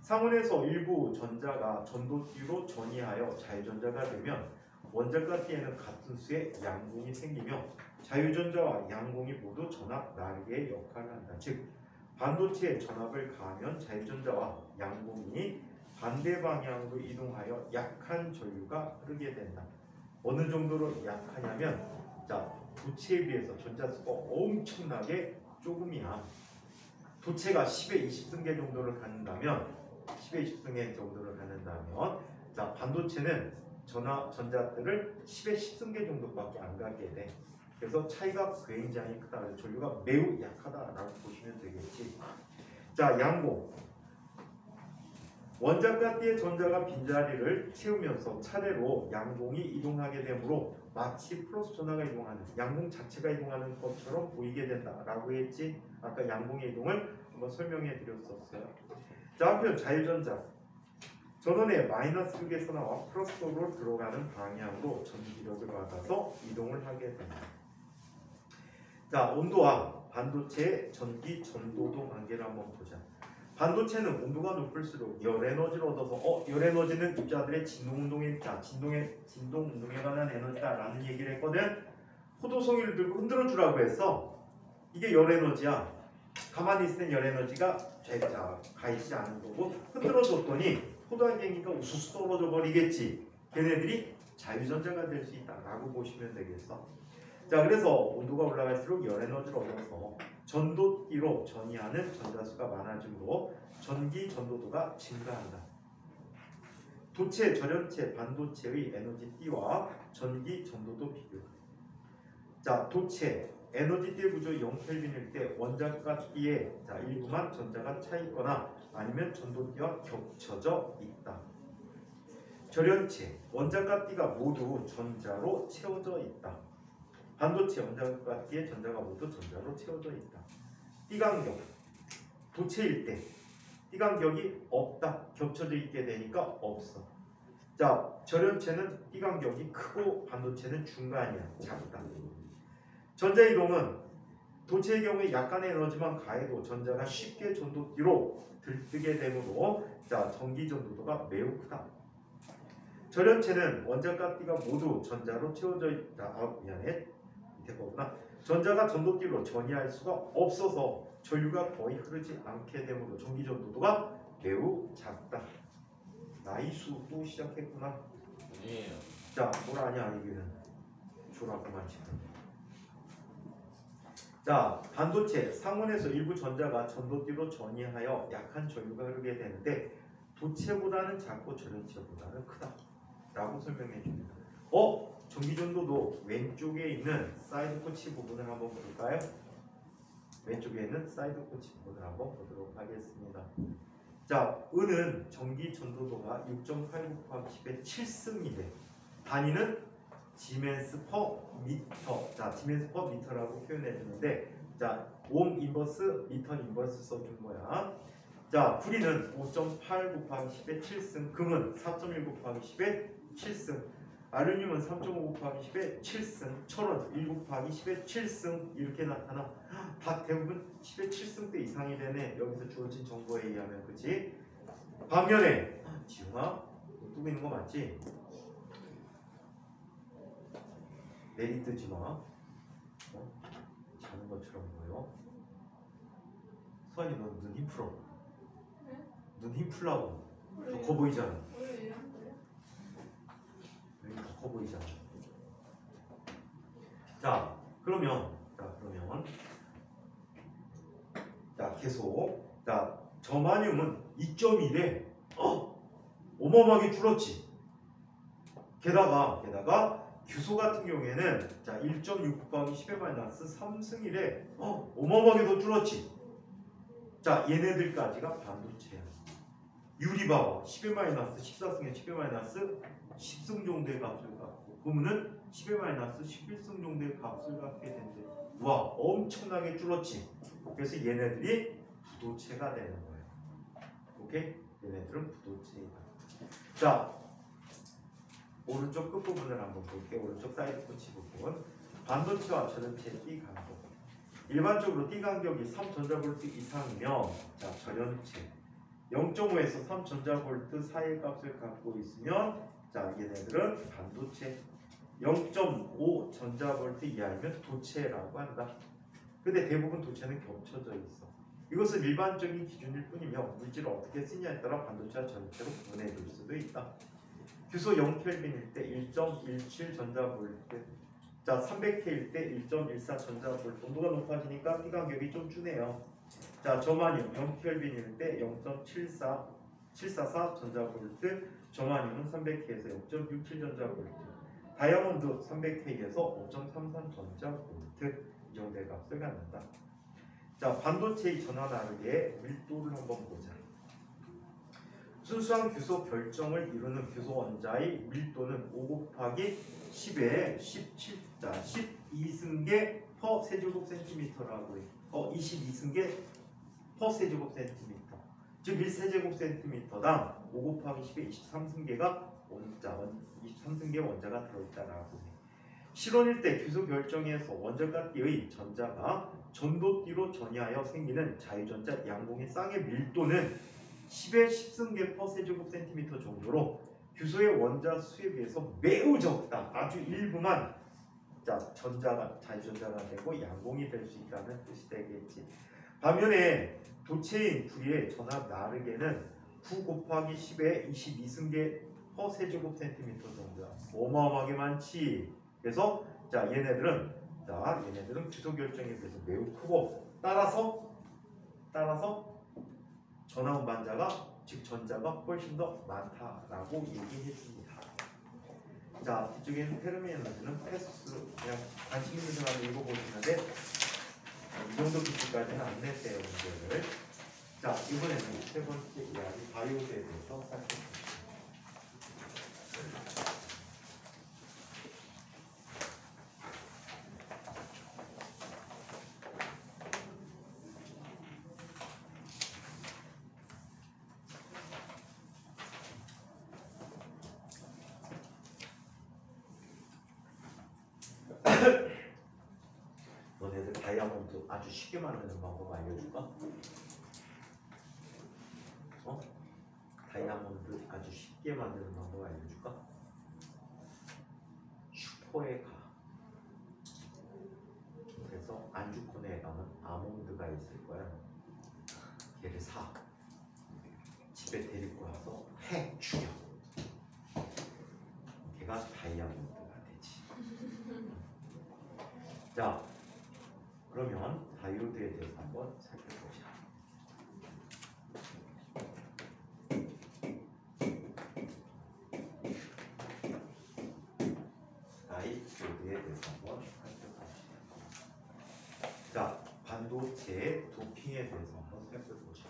상온에서 일부 전자가 전도띠로 전이하여 자유전자가 되면 원자과 T에는 같은 수의 양공이 생기며 자유전자와 양공이 모두 전압 나르게의 역할을 한다. 즉 반도체에 전압을 가하면 자유전자와 양공이 반대 방향으로 이동하여 약한 전류가 흐르게 된다. 어느 정도로 약하냐면 자, 도체에 비해서 전자수가 엄청나게 조금이야. 도체가 10의 20승계 정도를 갖는다면 자, 반도체는 전자들을 10의 10승계 정도밖에 안 가게 돼. 그래서 차이가 굉장히 크다. 그래서 전류가 매우 약하다라고 보시면 되겠지. 자, 양공. 원자과 T의 전자가 빈자리를 채우면서 차례로 양공이 이동하게 되므로 마치 플러스 전하가 이동하는, 양공 자체가 이동하는 것처럼 보이게 된다라고 했지. 아까 양공의 이동을 한번 설명해 드렸었어요. 자, 한편 자유전자. 전원의 마이너스 극에서 나와 플러스로 들어가는 방향으로 전기력을 받아서 이동을 하게 됩니다. 자, 온도와 반도체의 전기 전도도 관계를 한번 보자. 반도체는 온도가 높을수록 열 에너지를 얻어서 열 에너지는 입자들의 진동 운동에 관한 에너지다라는 얘기를 했거든. 포도송이를 들고 흔들어 주라고 했어. 이게 열 에너지야. 가만히 있을 땐 열 에너지가 가 있지 않은 거고 흔들어 줬더니 포도알갱이가 우수수 떨어져 버리겠지. 걔네들이 자유전자가 될 수 있다라고 보시면 되겠어. 자, 그래서 온도가 올라갈수록 열 에너지를 얻어서 전도띠로 전이하는 전자수가 많아지므로 전기 전도도가 증가한다. 도체, 절연체, 반도체의 에너지띠와 전기 전도도 비교. 자, 도체 에너지띠의 구조 0켈빈일 때 원자과 T에 일부만 전자가 차 있거나 아니면 전도띠와 겹쳐져 있다. 절연체 원자과 T가 모두 전자로 채워져 있다. 반도체 원자과 T의 전자가 모두 전자로 채워져 있다. 띠간격 도체일 때 띠간격이 없다. 겹쳐져 있게 되니까 없어. 자, 절연체는 띠간격이 크고 반도체는 중간이야. 작다. 전자이동은 도체의 경우에 약간의 에너지만 가해도 전자가 쉽게 전도띠로 들뜨게 되므로 자, 전기 전도도가 매우 크다. 절연체는 원자과 T가 모두 전자로 채워져 있다. 미안해. 밑에 거구나. 전자가 전도띠로 전이할 수가 없어서 전류가 거의 흐르지 않게 되므로 전기 전도도가 매우 작다. 나이수 또 시작했구나. 아니에요. 자, 뭘 아냐 이게는. 졸았구만 지금. 자, 반도체 상온에서 일부 전자가 전도띠로 전이하여 약한 전류가 흐르게 되는데 도체보다는 작고 절연체보다는 크다 라고 설명해 줍니다. 전기전도도 왼쪽에 있는 사이드 코치 부분을 한번 볼까요? 왼쪽에 있는 사이드 코치 부분을 한번 보도록 하겠습니다. 자, 은은 전기 전도도가 6.89 곱하기 10의 7승이래. 단위는 지멘스 퍼 미터. 자, 지멘스 퍼 미터라고 표현해 주는데, 자, 옴 인버스, 미터 인버스 써준 거야. 자, 구리는 5.8 곱하기 10의 7승, 금은 4.1 곱하기 10의 7승, 아르늄은 3.5 곱하기 10의 7승, 철은 1 곱하기 10의 7승 이렇게 나타나. 다 대부분 10의 7승대 이상이 되네. 여기서 주어진 정보에 의하면, 그치? 반면에 지웅아 뜨고 있는 거 맞지? 내리뜨지 마. 자는 것처럼 보여. 수환이 너 눈 힘 풀어. 눈 힘 풀라고. 더 커 보이잖아. 원래 이런데. 여기 더 커 보이잖아. 자 그러면 계속 저마늄은 2.1에 어마어마하게 줄었지. 게다가 규소 같은 경우에는 1.6 곱하기 10의 마이너스 3승일에 어마어마하게 더 줄었지. 자 얘네들까지가 반도체야. 유리 봐봐. 10의 마이너스 14승에 10의 마이너스 10승 정도의 값을 갖고 그러면은 10의 마이너스 11승 정도의 값을 갖게 된대. 와 엄청나게 줄었지. 그래서 얘네들이 부도체가 되는 거예요. 오케이? 얘네들은 부도체이다. 자 오른쪽 끝부분을 한번 볼게. 오른쪽 사이드 코치 부분. 반도체와 전원체 띠 간격. 일반적으로 띠 간격이 3전자볼트 이상이면 전원체 0.5에서 3전자볼트 사이의 값을 갖고 있으면 얘네들은 반도체 0.5 전자볼트 이하이면 도체라고 한다. 근데 대부분 도체는 겹쳐져 있어. 이것은 일반적인 기준일 뿐이며 물질을 어떻게 쓰냐에 따라 반도체와 전체로 구분해 줄 수도 있다. 규소 0켈빈일 때 1.17 전자볼트, 300K일 때 1.14 전자볼트. 온도가 높아지니까 띠 간격이 좀 주네요. 저마늄 0켈빈일 때 0.744 전자볼트, 저마늄은 300K에서 0.67 전자볼트, 다이아몬드 300K에서 5.33 전자볼트. 이 정도의 값을 갖는다. 반도체의 전화 나르기의 밀도를 한번 보자. 순수한 규소 결정을 이루는 규소 원자의 밀도는 5 곱하기 10에 12승계 퍼 세제곱 센티미터라고 해. 22승계 퍼 세제곱 센티미터. 즉 1세제곱 센티미터당 5 곱하기 10에 23승계가 23승계 원자가 들어있다라고 해. 실온일 때 규소 결정에서 원자과 띠의 전자가 전도띠로 전이하여 생기는 자유전자 양봉의 쌍의 밀도는 10의 10승계 퍼 세제곱 센티미터 정도로 규소의 원자 수에 비해서 매우 적다. 아주 일부만 자유전자가 되고 양봉이 될 수 있다는 뜻이 되겠지. 반면에 도체인 구리의 전압 나르게는 9 곱하기 10의 22승계 퍼 세제곱 센티미터 정도야. 어마어마하게 많지. 그래서 얘네들은 규소 결정에 비해서 매우 크고 따라서 전하 운반자가 즉 전자가 훨씬 더 많다라고 얘기해 줍니다. 뒤쪽에는 페르미 에너지는 패스 그냥 관심 있는 사람을 읽어보시는데 이 정도 기준까지는 안 냈대요 문제를. 이번에는 세 번째 이야기 바이오에 대해서 살펴보겠습니다. 너네들 다이아몬드 아주 쉽게 만드는 방법 알려줄까? 다이아몬드 아주 쉽게 만드는 방법 알려줄까? 슈퍼에 가. 그래서 안주콘에 가면 아몬드가 있을 거야. 걔를 사. 집에 데리고 와서 해 죽여. 걔가 다이아몬드가 되지. 그러면 다이오드에 대해서 한번 살펴보자. 다이오드에 대해서 한번 살펴보자. 반도체 도핑에 대해서 한번 살펴보자.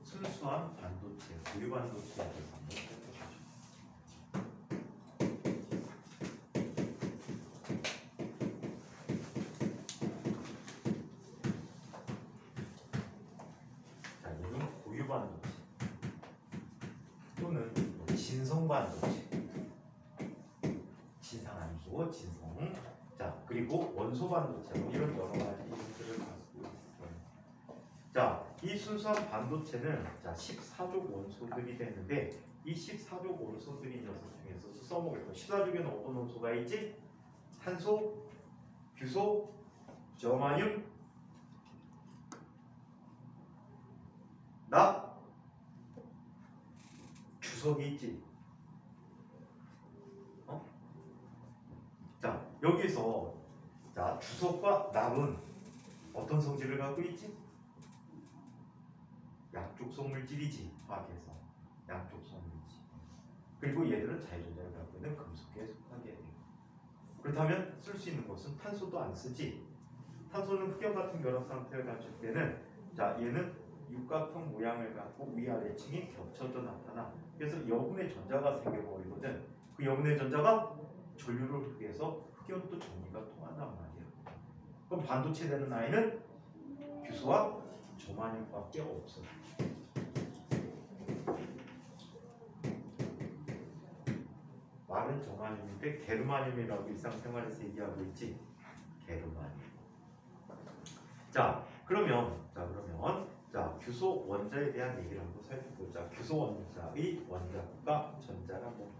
순수한 반도체, 고유 반도체에 대해서 한번 살펴보죠. 그리고 원소 반도체 뭐 이런 여러 가지 이름들을 가지고 있어요. 자, 이 순수한 반도체는 자 14족 원소들이 되는데 이 14족 원소들이 녀석 중에서 써먹을 거 14족에는 어떤 원소가 있지? 산소, 규소, 저마늄, 납, 주석이 있지. 자, 여기서 자 주석과 납은 어떤 성질을 갖고 있지? 양쪽성 물질이지. 화학에서 양쪽성 물질. 그리고 얘들은 자유전자를 갖고 있는 금속계에 속하게 돼요. 그렇다면 쓸 수 있는 것은 탄소도 안 쓰지. 탄소는 흑연 같은 결합 상태를 갖출 때는 자 얘는 육각형 모양을 갖고 위아래층이 겹쳐져 나타나. 그래서 여분의 전자가 생겨버리거든. 그 여분의 전자가 전류를 흑해서 흑연도 전기가 통한단 말이야. 그럼 반도체 되는 아이는 규소와 저마늄밖에 없어. 말은 저마늄인데 게르마늄이라고 일상생활에서 얘기하고 있지. 게르마늄. 자 그러면 규소 원자에 대한 얘기를 한번 살펴보자. 규소 원자의 원자과 전자라고 보자.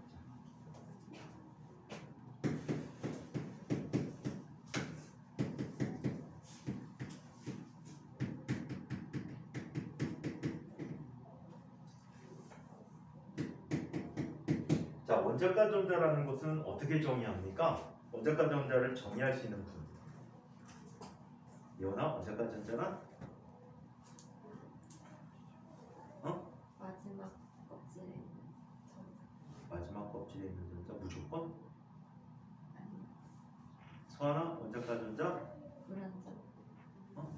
자, 원자과 전자라는 것은 어떻게 정의합니까? 원자과 전자를 정의할 수 있는 분. 이거나 원자과 전자는 마지막 껍질에 있는 전자. 마지막 껍질에 있는 전자 무조건? 아니, 소하나 원자과 전자 불완전.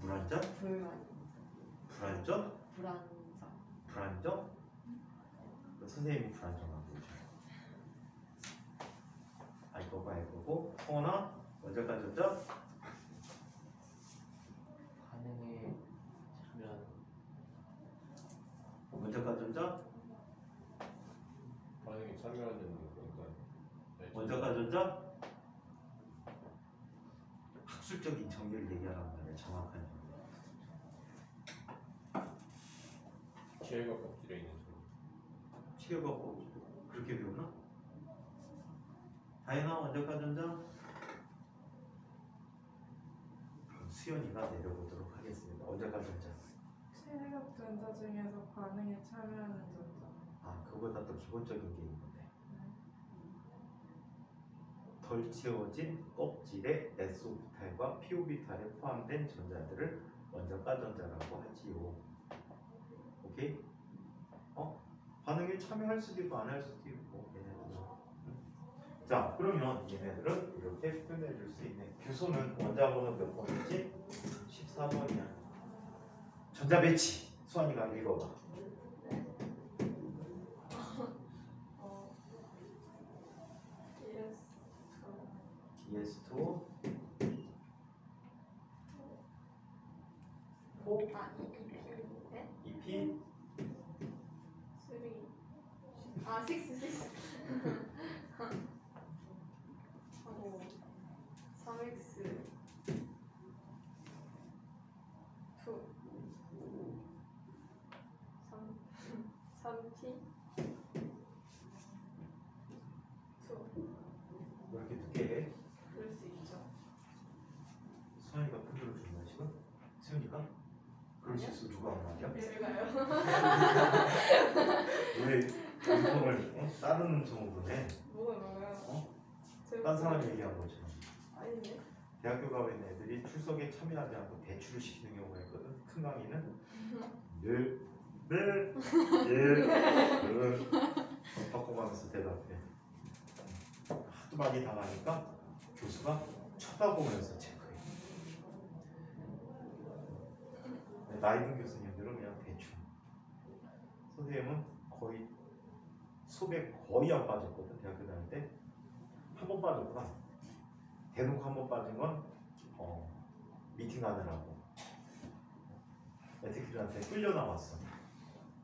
물한전? 불완전. 불안전? 불완전. 불안전? 선생님이 불안전하고 있죠. 알거고 알거고 소하나 원자과 전자 반응에 참여하는 원자과 전자 반응에 참여하는 거니까. 원자과 전자 학술적인 정의를 얘기하란 말이야. 정확한 정의. 체외과 껍질에 있는 소. 체외과 껍질 그렇게 배우나? 다이나 원자과 전자 그럼 수연이가 내려보도록 하겠습니다. 원자과 전자 체외각 전자 중에서 반응에 참여하는 전자. 그거보다 더 기본적인 게 있는데 덜 채워진 껍질에 S오비탈과 P오비탈에 포함된 전자들을 원자과 전자라고 하지요. 오케이? 반응에 참여할 수도 있고 안 할 수도 있고 얘네들은. 자 그러면 얘네들은 이렇게 표현해 줄 수 있네. 규소는 원자 번호 몇 번이지? 14번이야. 전자 배치 수환이가 읽어봐. ES2 4 EP 6 하고 3x 3t 왜 이렇게 늦게 해? 그럴 수 있죠. 수환이가 표절을 줬나 지금? 수현이가? 그럴 수 있어. 누가 한 말이야? 제가요? 왜 음성을 다른 음성으로 보내? 뭐가 나와요? 딴 사람이 얘기한 것처럼. 아닌데? 대학교 가면 애들이 출석에 참여하지 않고 대출을 시키는 경우가 있거든. 큰 강의는 늘 바꿔가면서 대답해. 하도 많이 당하니까 교수가 쳐다보면서 체크해. 나이 든 교수님들은 그냥 대충. 선생님은 거의 수업에 거의 안 빠졌거든. 대학교 다닐 때. 한 번 빠졌구나. 대놓고 한 번 빠진 건 미팅하느라고 애들한테 끌려 나왔어.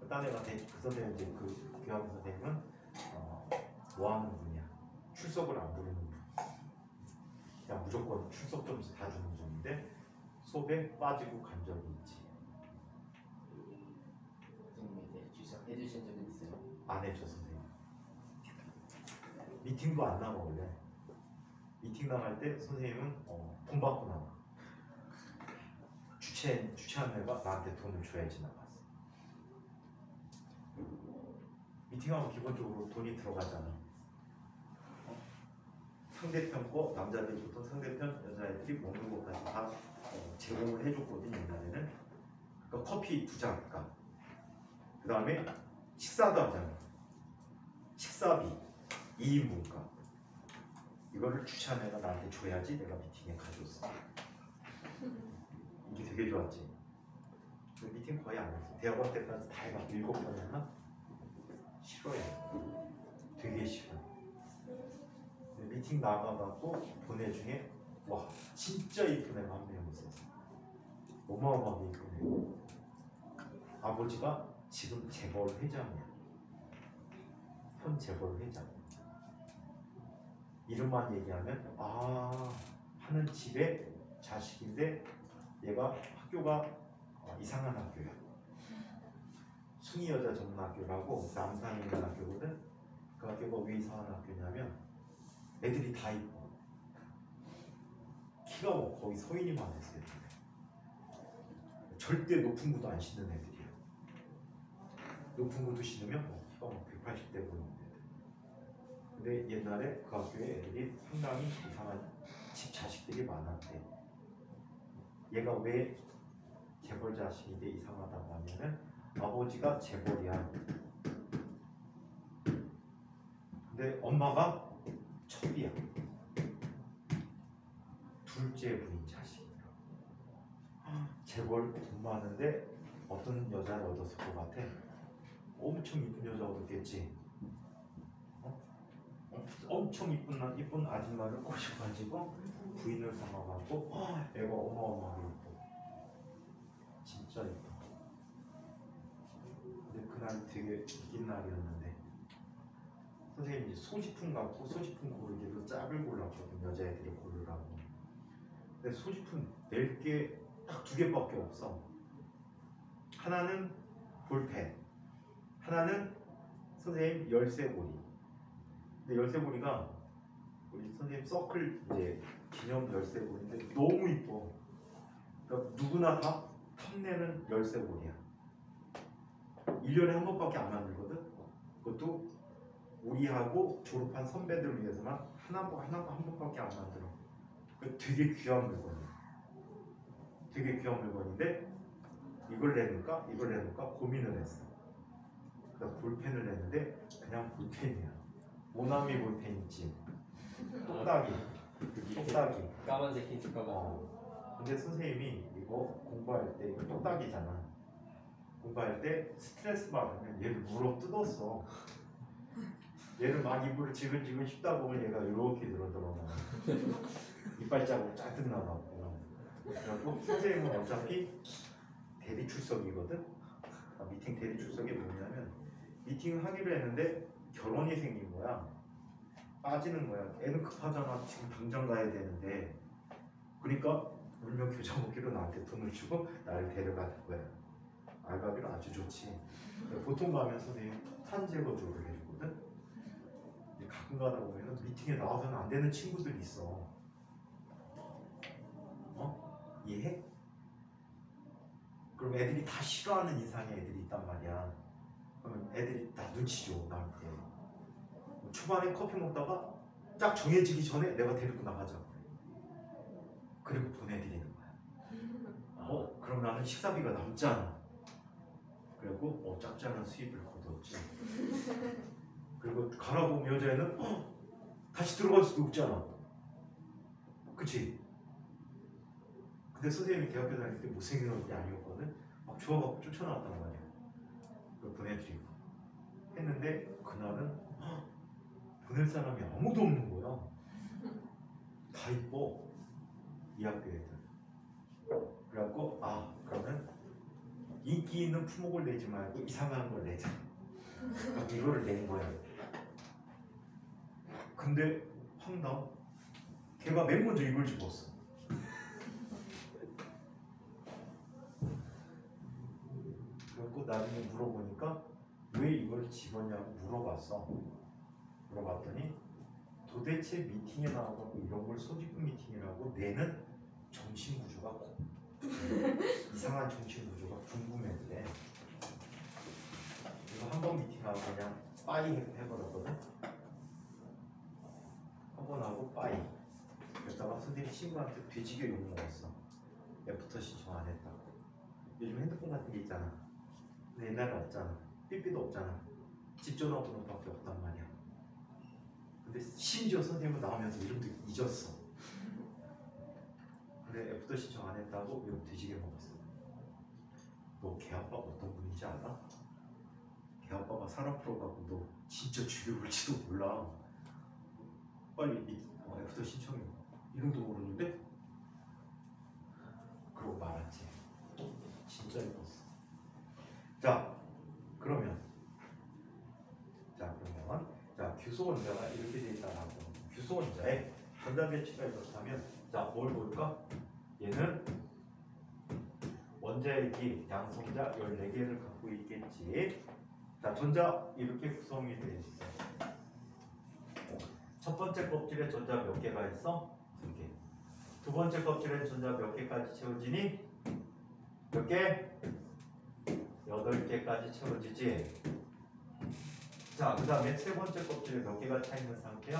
딴 애한테 그 선생님 이제 그 교양 선생님은 뭐 하는 분이야? 출석을 안 부르는 분. 그냥 무조건 출석 점수 다 주는 중인데 수업에 빠지고 간 적이 있지. 선생님이 해주신 적은 있어요? 안 해줘 선생님. 미팅도 안 나가 원래. 미팅 나갈 때 선생님은 돈 받고 나가. 주최한 애가 나한테 돈을 줘야지 나갔어. 미팅하면 기본적으로 돈이 들어가잖아. 상대편 거 남자들이 보통 상대편 여자애들이 먹는 것까지 다 제공을 해줬거든 옛날에는. 그러니까 커피 2잔 값. 그 다음에 식사도 하잖아. 식사비 2인분 값. 이거를 주최한 애가 나한테 줘야지 내가 미팅에 가져왔어. 이게 되게 좋았지. 미팅 거의 안 했어. 대학원 때까지 다 해봐. 7번 했나? 싫어해. 되게 싫어. 미팅 나가갖고 본 애 중에 와 진짜 이쁜 애가 한 명 있었어. 어마어마하게 이쁜 애. 아버지가 지금 재벌 회장이야. 현 재벌 회장. 이름만 얘기하면 하는 집에 자식인데 얘가 학교가 이상한 학교야. 순위 여자 전문 학교라고 남산에 있는 학교거든. 그 학교가 왜 이상한 학교냐면 애들이 다 이뻐. 키가 뭐 거의 서인이만 했을 때. 절대 높은 구두 안 신는 애들이야. 높은 구두 신으면 키가 뭐 180대 보이는데. 근데 옛날에 그 학교에 애들이 상당히 이상한 집 자식들이 많았대. 얘가 왜 재벌 자식인데 이상하다고 하면은 아버지가 재벌이야. 근데 엄마가 첩이야. 둘째 부인 자식이야. 재벌 돈 많은데 어떤 여자를 얻었을 것 같아? 엄청 이쁜 여자 얻었겠지. 엄청 이쁜 아줌마를 꼬셔가지고 부인을 삼아갖고 애가 어마어마하게 이뻐. 진짜 이뻐. 근데 그날 되게 이긴 날이었는데 선생님이 소지품 갖고 소지품 고르기로 짝을 골랐거든. 여자애들이 고르라고. 근데 소지품 낼 게 딱 2개밖에 없어. 하나는 볼펜, 하나는 선생님 열쇠고리. 근데 열쇠고리가 우리 선생님 서클 이제 기념 열쇠고리인데 너무 이뻐. 그러니까 누구나 다 탐내는 열쇠고리야. 1년에 한 번밖에 안 만들거든. 그것도 우리하고 졸업한 선배들을 위해서만 한 번밖에 안 만들어. 되게 귀한 물건이야. 되게 귀한 물건인데 이걸 내놓을까 고민을 했어. 그래서 볼펜을 냈는데 그냥 볼펜이야. 모나미 볼펜 있지. 똑딱이. 까만색 흰색 까만. 근데 선생님이 이거 공부할 때 이거 똑딱이잖아. 공부할 때 스트레스 받으면 얘를 물어 뜯었어. 얘를 막 입으로 지근지근 씹다 보면 얘가 이렇게 들어들어가. 이빨 자국 잔뜩 나가고. 그래갖고 선생님은 어차피 대리 출석이거든. 미팅 대리 출석이 뭐냐면 미팅을 하기로 했는데 결혼이 생긴 거야. 빠지는 거야. 애는 급하잖아. 지금 당장 가야 되는데. 그러니까 울며 겨자 먹기로 나한테 돈을 주고 나를 데려가는 거야. 알바비로 아주 좋지. 보통 가면 선생님 산재거주를 해주거든. 가끔 가다 보면 미팅에 나와서는 안 되는 친구들이 있어. 이해해? 그럼 애들이 다 싫어하는 이상의 애들이 있단 말이야. 그러면 애들이 다 눈치 줘 나한테. 초반에 커피 먹다가 딱 정해지기 전에 내가 데리고 나가자. 그리고 보내드리는 거야. 그럼 나는 식사비가 남잖아. 그리고 짭짤한 수입을 거뒀지. 그리고 가라고 오면 여자애는 다시 들어갈 수도 없잖아. 그치? 근데 선생님이 대학교 다닐 때 못생긴 얼굴이 아니었거든. 막 좋아갖고 쫓아나왔단 말이야. 그걸 보내드리고 했는데 그날은 보낼 사람이 아무도 없는 거야. 다 이뻐 이 학교 애들. 그래갖고 그러면 인기 있는 품목을 내지 말고 이상한 걸 내자. 그러니까 이거를 낸 거야. 근데 황당 걔가 맨 먼저 이걸 집었어. 그리고 나중에 물어보니까 왜 이걸 집었냐고 물어봤더니 도대체 미팅에 나오고 이런 걸 소집부 미팅이라고 내는 정신구조가 이상한 정신구조가 궁금했대. 이거 한 번 미팅하고 그냥 빠이 해버렸거든. 한 번 하고 빠이. 그러다가 선생님 친구한테 뒤지게 욕먹었어. 애프터 신청 안 했다고. 요즘 핸드폰 같은 게 있잖아. 근데 옛날엔 없잖아. 삐삐도 없잖아. 집 전화번호밖에 없단 말이야. 근데 심지어 선생님은 나오면서 이름도 잊었어. 근데 애프터 신청 안 했다고 욕 뒤지게 먹었어. 너 걔 아빠 어떤 분인지 알아? 걔 아빠가 산업 프로 가고 너 진짜 죽여볼지도 몰라. 빨리 애프터 신청해. 이름도 모르는데? 그러고 말았지. 진짜 예뻤어. 자, 그러면 규소 원자가 이렇게 돼 있다라고. 규소 원자에 전자 배치가 이렇다면 뭘 볼까? 얘는 원자의 기 양성자 14개를 갖고 있겠지. 전자 이렇게 구성이 되어 있어. 첫 번째 껍질에 전자 몇 개가 있어? 2개. 두 번째 껍질에 전자 몇 개까지 채워지니? 몇 개? 8개까지 채워지지. 그 다음에 세 번째 껍질에 몇 개가 차 있는 상태야?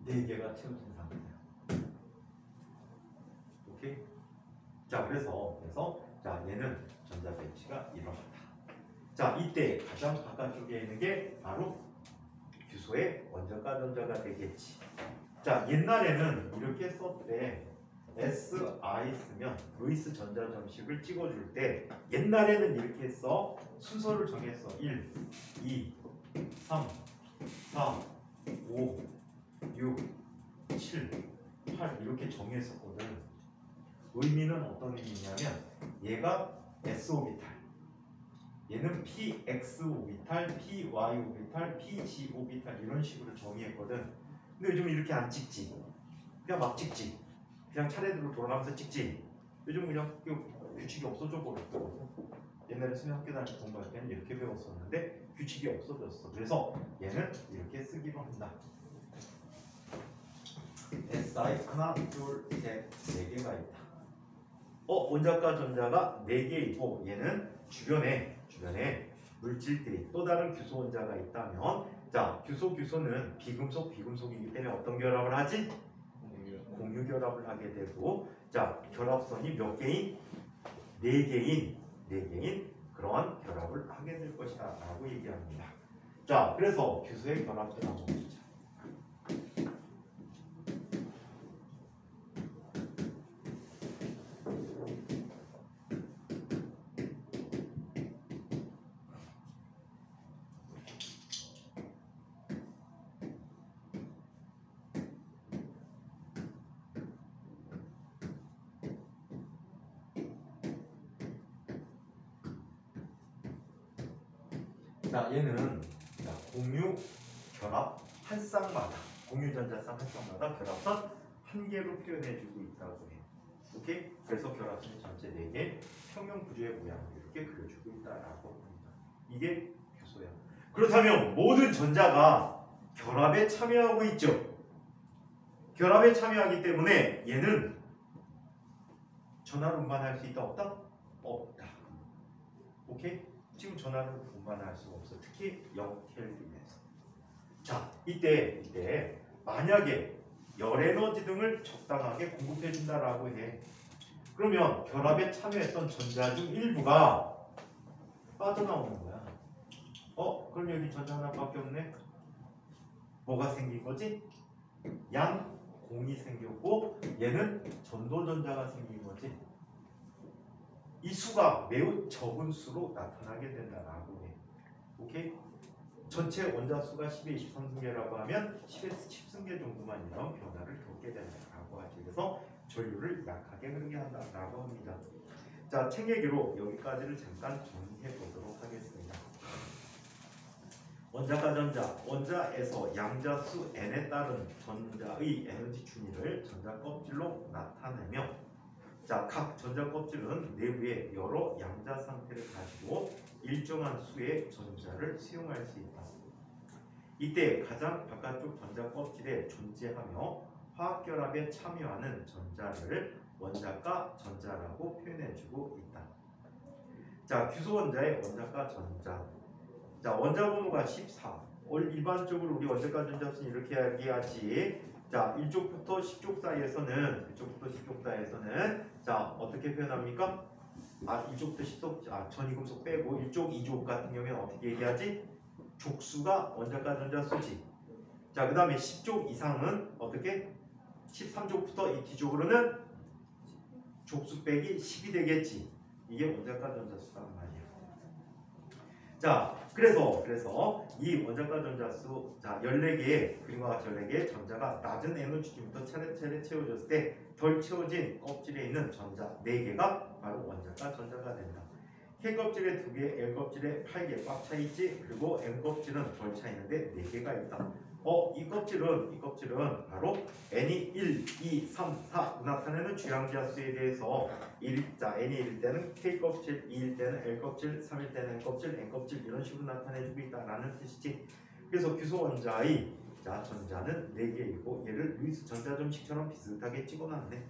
4개가 채워진 상태야. 오케이? 그래서 얘는 전자 배치가 이러하다. 이때 가장 바깥쪽에 있는 게 바로 규소의 원자가 전자가 되겠지. 옛날에는 이렇게 썼대. SI 쓰면 루이스 전자 점식을 찍어줄 때 옛날에는 이렇게 써. 순서를 정했어. 1, 2, 3, 4, 5, 6, 7, 8 이렇게 정했었거든. 의미는 어떤 의미냐면 얘가 S 오비탈, 얘는 PX 오비탈, PY 오비탈, PG 오비탈 이런 식으로 정의했거든. 근데 요즘 이렇게 안 찍지. 그냥 막 찍지. 그냥 차례대로 돌아가면서 찍지. 요즘 그냥 규칙이 없어져 버렸거든. 옛날에 수능 학교 다닐 때 공부할 때는 이렇게 배웠었는데 규칙이 없어졌어. 그래서 얘는 이렇게 쓰기로 한다. SI 하나, 둘, 셋, 4개가 있다. 원자과 전자가 4개 있고 얘는 주변에 물질들이 또 다른 규소 원자가 있다면 규소는 비금속이기 때문에 어떤 결합을 하지? 공유 결합을 하게 되고 결합선이 몇 개인? 4개인 그러한 결합을 하게 될 것이다 라고 얘기합니다. 그래서 규소의 결합을 한번 보자. 얘는 공유 결합 한 쌍마다 공유전자쌍 한 쌍마다 결합선 1개로 표현해주고 있다고 해. 오케이? 그래서 결합선이 전체 4개 평면 구조의 모양을 이렇게 그려주고 있다라고 합니다. 이게 규소야. 그렇다면 모든 전자가 결합에 참여하고 있죠. 결합에 참여하기 때문에 얘는 전하를 운반할 수 있다 없다? 없다. 오케이? 지금 전하를 운반할 수가 없어. 특히 0켈빈에서. 이때 만약에 열 에너지 등을 적당하게 공급해 준다라고 해. 그러면 결합에 참여했던 전자 중 일부가 빠져나오는 거야. 그럼 여기 전자 하나밖에 없네. 뭐가 생긴 거지? 양공이 생겼고 얘는 전도전자가 생긴 거지. 이 수가 매우 적은 수로 나타나게 된다라고 해. 오케이? 전체 원자 수가 10의 23승계라고 하면 10의 10승계 정도만 이런 변화를 겪게 된다라고 하지. 그래서 전류를 약하게 흐르게 한다라고 합니다. 책 얘기로 여기까지를 잠깐 정리해 보도록 하겠습니다. 원자과 전자, 원자에서 양자수 n에 따른 전자의 에너지 준위를 전자 껍질로 나타내며 자, 각 전자 껍질은 내부에 여러 양자 상태를 가지고 일정한 수의 전자를 수용할 수 있다. 이때 가장 바깥쪽 전자 껍질에 존재하며 화학결합에 참여하는 전자를 원자과 전자라고 표현해주고 있다. 자, 규소원자의 원자과 전자. 자, 원자 번호가 14. 일반적으로 우리 원자과 전자수는 이렇게 얘기하지. 자, 1족부터 10족 사이에서는 자, 어떻게 표현합니까? 1족부터 10족, 전이금속 빼고 1족, 2족 같은 경우에는 어떻게 얘기하지? 족수가 원자과 전자수지. 자, 그 다음에 10족 이상은 어떻게? 13족부터 이 뒤쪽으로는 족수 빼기 10이 되겠지. 이게 원자과 전자수란 말이야. 자, 그래서 이 원자과 전자수, 자, 14개의 그림과 같이 14개의 전자가 낮은 에너지 준위부터 차례차례 채워졌을 때 덜 채워진 껍질에 있는 전자 4개가 바로 원자과 전자가 된다. K 껍질에 2개, L 껍질에 8개 꽉 차 있지. 그리고 M 껍질은 덜 차 있는데 4개가 있다. 이 껍질은 바로 N이 1, 2, 3, 4 나타내는 주양자수에 대해서 자, N이 1일 때는 K 껍질, 2일 때는 L 껍질, 3일 때는 M 껍질, N 껍질 이런 식으로 나타내주고 있다라는 뜻이지. 그래서 규소 원자의 자, 전자는 4개이고 얘를 루이스 전자점식처럼 비슷하게 찍어놨네.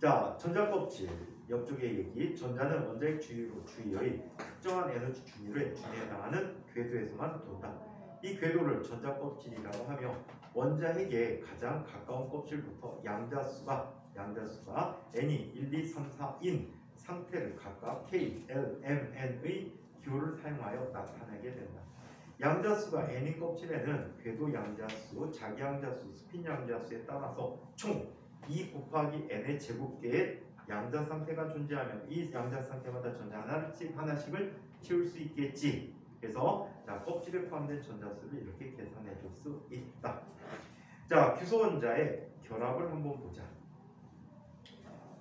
자, 전자 껍질 옆쪽의 얘기. 전자는 원자핵 주위의 특정한 에너지 준위에 해당하는 궤도에서만 돈다. 이 궤도를 전자 껍질이라고 하며 원자핵의 가장 가까운 껍질부터 양자수가 N이 1, 2, 3, 4인 상태를 각각 K, L, M, N의 기호를 사용하여 나타내게 된다. 양자수가 N인 껍질에는 궤도 양자수, 자기 양자수, 스핀 양자수에 따라서 총 2 곱하기 N의 제곱계의 양자 상태가 존재하며 이 양자 상태마다 전자 하나씩을 채울 수 있겠지. 그래서 자, 껍질에 포함된 전자수를 이렇게 계산해 줄 수 있다. 자, 규소 원자의 결합을 한번 보자.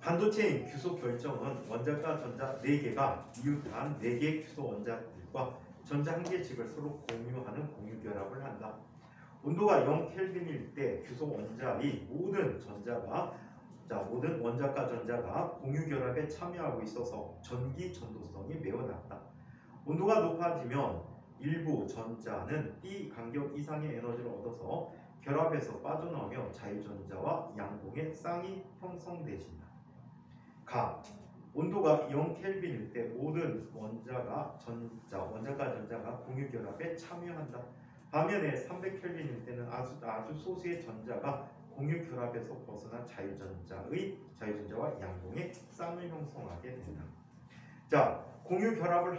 반도체인 규소 결정은 원자과 전자 4개가 이웃한 4개의 규소 원자들과 전자 1개씩을 서로 공유하는 공유 결합을 한다. 온도가 0켈빈일 때 규소 원자의 모든 원자과 전자가 공유 결합에 참여하고 있어서 전기 전도성이 매우 낮다. 온도가 높아지면 일부 전자는 B 간격 이상의 에너지를 얻어서 결합에서 빠져나오며 자유전자와 양봉의 쌍이 형성되진다. 온도가 0켈빈일 때 모든 원자과 전자가 공유 결합에 참여한다. 반면에 300켈빈일 때는 아주 소수의 전자가 공유 결합에서 벗어난 자유전자와 양봉의 쌍을 형성하게 된다. 자, 공유 결합을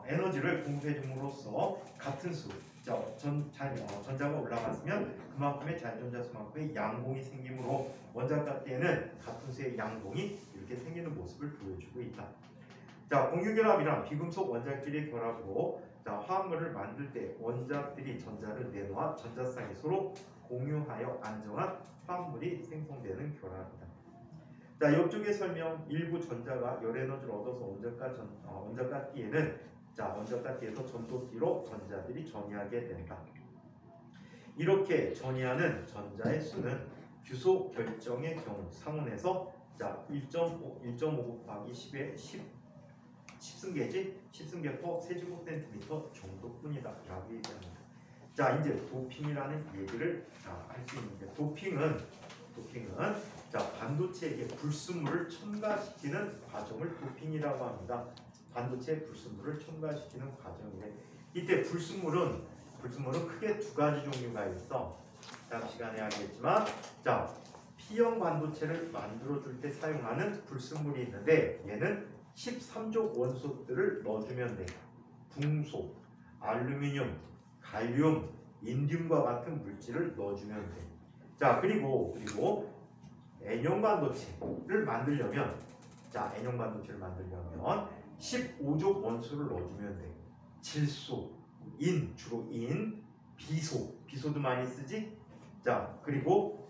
에너지를 공급해 줌으로써 같은 수, 전자가 올라갔으면 그만큼의 자유전자 수만큼의 양봉이 생기므로 원자과 때에는 같은 수의 양봉이 이렇게 생기는 모습을 보여주고 있다. 자, 공유 결합이란 비금속 원자끼리 결합으로 화합물을 만들 때 원자들이 전자를 내놓아 전자쌍이 서로 공유하여 안정한 화합물이 생성되는 결합이다. 자, 옆쪽의 설명. 일부 전자가 열 에너지를 얻어서 원자과띠에서 전도띠로 전자들이 전이하게 된다. 이렇게 전이하는 전자의 수는 규소 결정의 경우 상온에서 1.5 곱하기 10의 10승계포 세제곱센티미터 정도뿐이다 라고 얘기합니다. 자, 이제 도핑이라는 얘기를 할 수 있는데, 도핑은 반도체에게 불순물을 첨가시키는 과정을 도핑이라고 합니다. 반도체에 불순물을 첨가시키는 과정인데, 이때 불순물은 크게 2가지 종류가 있어. 다음 시간에 하겠지만, P형 반도체를 만들어줄 때 사용하는 불순물이 있는데, 얘는 13족 원소들을 넣어주면 돼. 붕소, 알루미늄, 갈륨, 인듐과 같은 물질을 넣어주면 돼. 자, 그리고 N형 반도체를 만들려면 15족 원소를 넣어주면 돼. 질소, 주로 비소도 많이 쓰지. 자, 그리고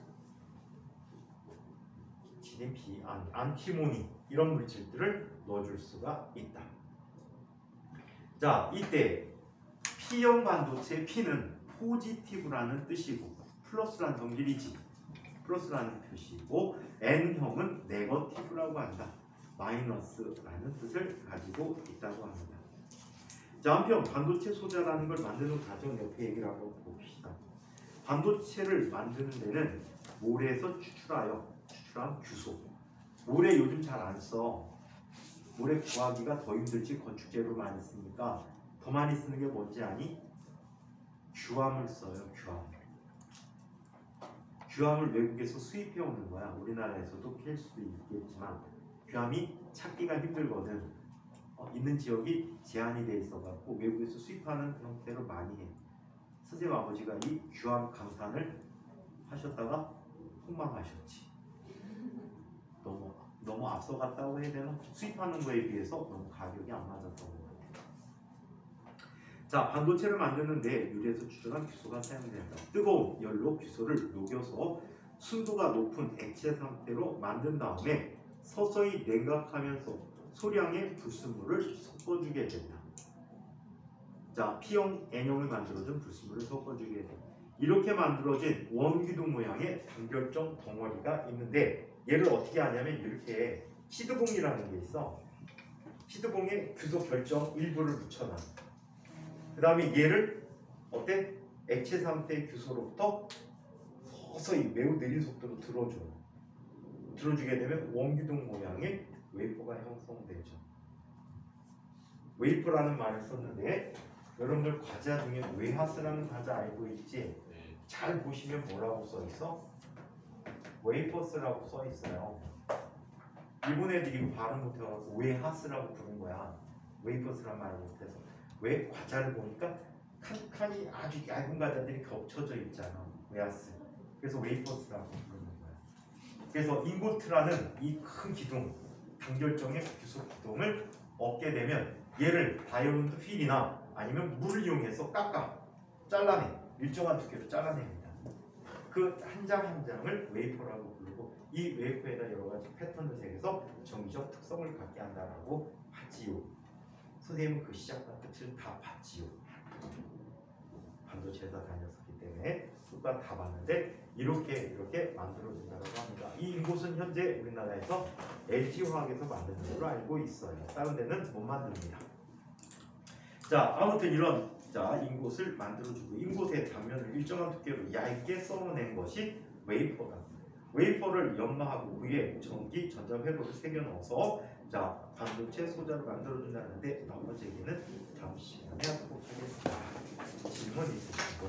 안티모니 이런 물질들을 넣어줄 수가 있다. 자, 이때 P형 반도체 P는 포지티브라는 뜻이고 플러스라는 동질이지. 플러스라는 표시고 N형은 네거티브라고 한다. 마이너스라는 뜻을 가지고 있다고 합니다. 자, 한편 반도체 소자라는 걸 만드는 과정 옆에 얘기를 한번 봅시다. 반도체를 만드는 데는 모래에서 추출한 규소. 모래 요즘 잘 안 써. 모래 구하기가 더 힘들지 건축재료 많이 쓰니까 더 많이 쓰는 게 뭔지 아니? 규암을 써요. 규암을 외국에서 수입해 오는 거야. 우리나라에서도 캘 수도 있겠지만 규암이 찾기가 힘들거든. 있는 지역이 제한이 돼 있어갖고 외국에서 수입하는 형태로 많이 해. 선생님 아버지가 이 규암 강산을 하셨다가 폭망하셨지. 너무 앞서갔다고 해야 되나? 수입하는 거에 비해서 너무 가격이 안 맞았던 것 같아요. 자, 반도체를 만드는데 유리에서 추출한 규소가 사용된다. 뜨거운 열로 규소를 녹여서 순도가 높은 액체 상태로 만든 다음에 서서히 냉각하면서 소량의 불순물을 섞어주게 된다. 자, P형, N형을 만들어준 불순물을 섞어주게 된다. 이렇게 만들어진 원기둥 모양의 단결정 덩어리가 있는데 얘를 어떻게 하냐면 이렇게 시드봉이라는 게 있어. 시드봉에 규소 결정 일부를 묻혀놔. 그 다음에 얘를 어때? 액체 상태의 규소로부터 서서히 매우 느린 속도로 들어줘. 들어주게 되면 원기둥 모양의 웨이퍼가 형성되죠. 웨이퍼라는 말을 썼는데 여러분들 과자 중에 웨하스라는 과자 알고 있지? 잘 보시면 뭐라고 써 있어? 웨이퍼스라고 써 있어요. 일본 애들이 발음 못해가지고 웨하스라고 부른 거야. 웨이퍼스란 말을 못해서. 왜? 과자를 보니까 칸칸이 아주 얇은 과자들이 겹쳐져 있잖아. 웨하스. 그래서 웨이퍼스라고 부르는 거야. 그래서 인고트라는 이 큰 기둥, 단결정의 규소 기둥을 얻게 되면 얘를 다이아몬드 휠이나 아니면 물을 이용해서 잘라내. 일정한 두께로 잘라냅니다. 그 한 장 한 장을 웨이퍼라고 부르고 이 웨이퍼에다 여러 가지 패턴을 새겨서 정기적 특성을 갖게 한다라고 하지요. 선생님은 그 시작과 끝을 다 봤지요. 반도체에서 다녔었기 때문에 수가 다 봤는데 이렇게 만들어진다고 합니다. 이 인곳은 현재 우리나라에서 LG화학에서 만드는 걸로 알고 있어요. 다른 데는 못 만듭니다. 자, 아무튼 이런 인곳을 만들어주고 인곳의 단면을 일정한 두께로 얇게 썰어낸 것이 웨이퍼다. 웨이퍼를 연마하고 위에 전기 전자회로를 새겨 넣어서 반도체 소자를 만들어준다는데 나머지 얘기는 다음 시간에 하도록 하겠습니다. 질문 있으시고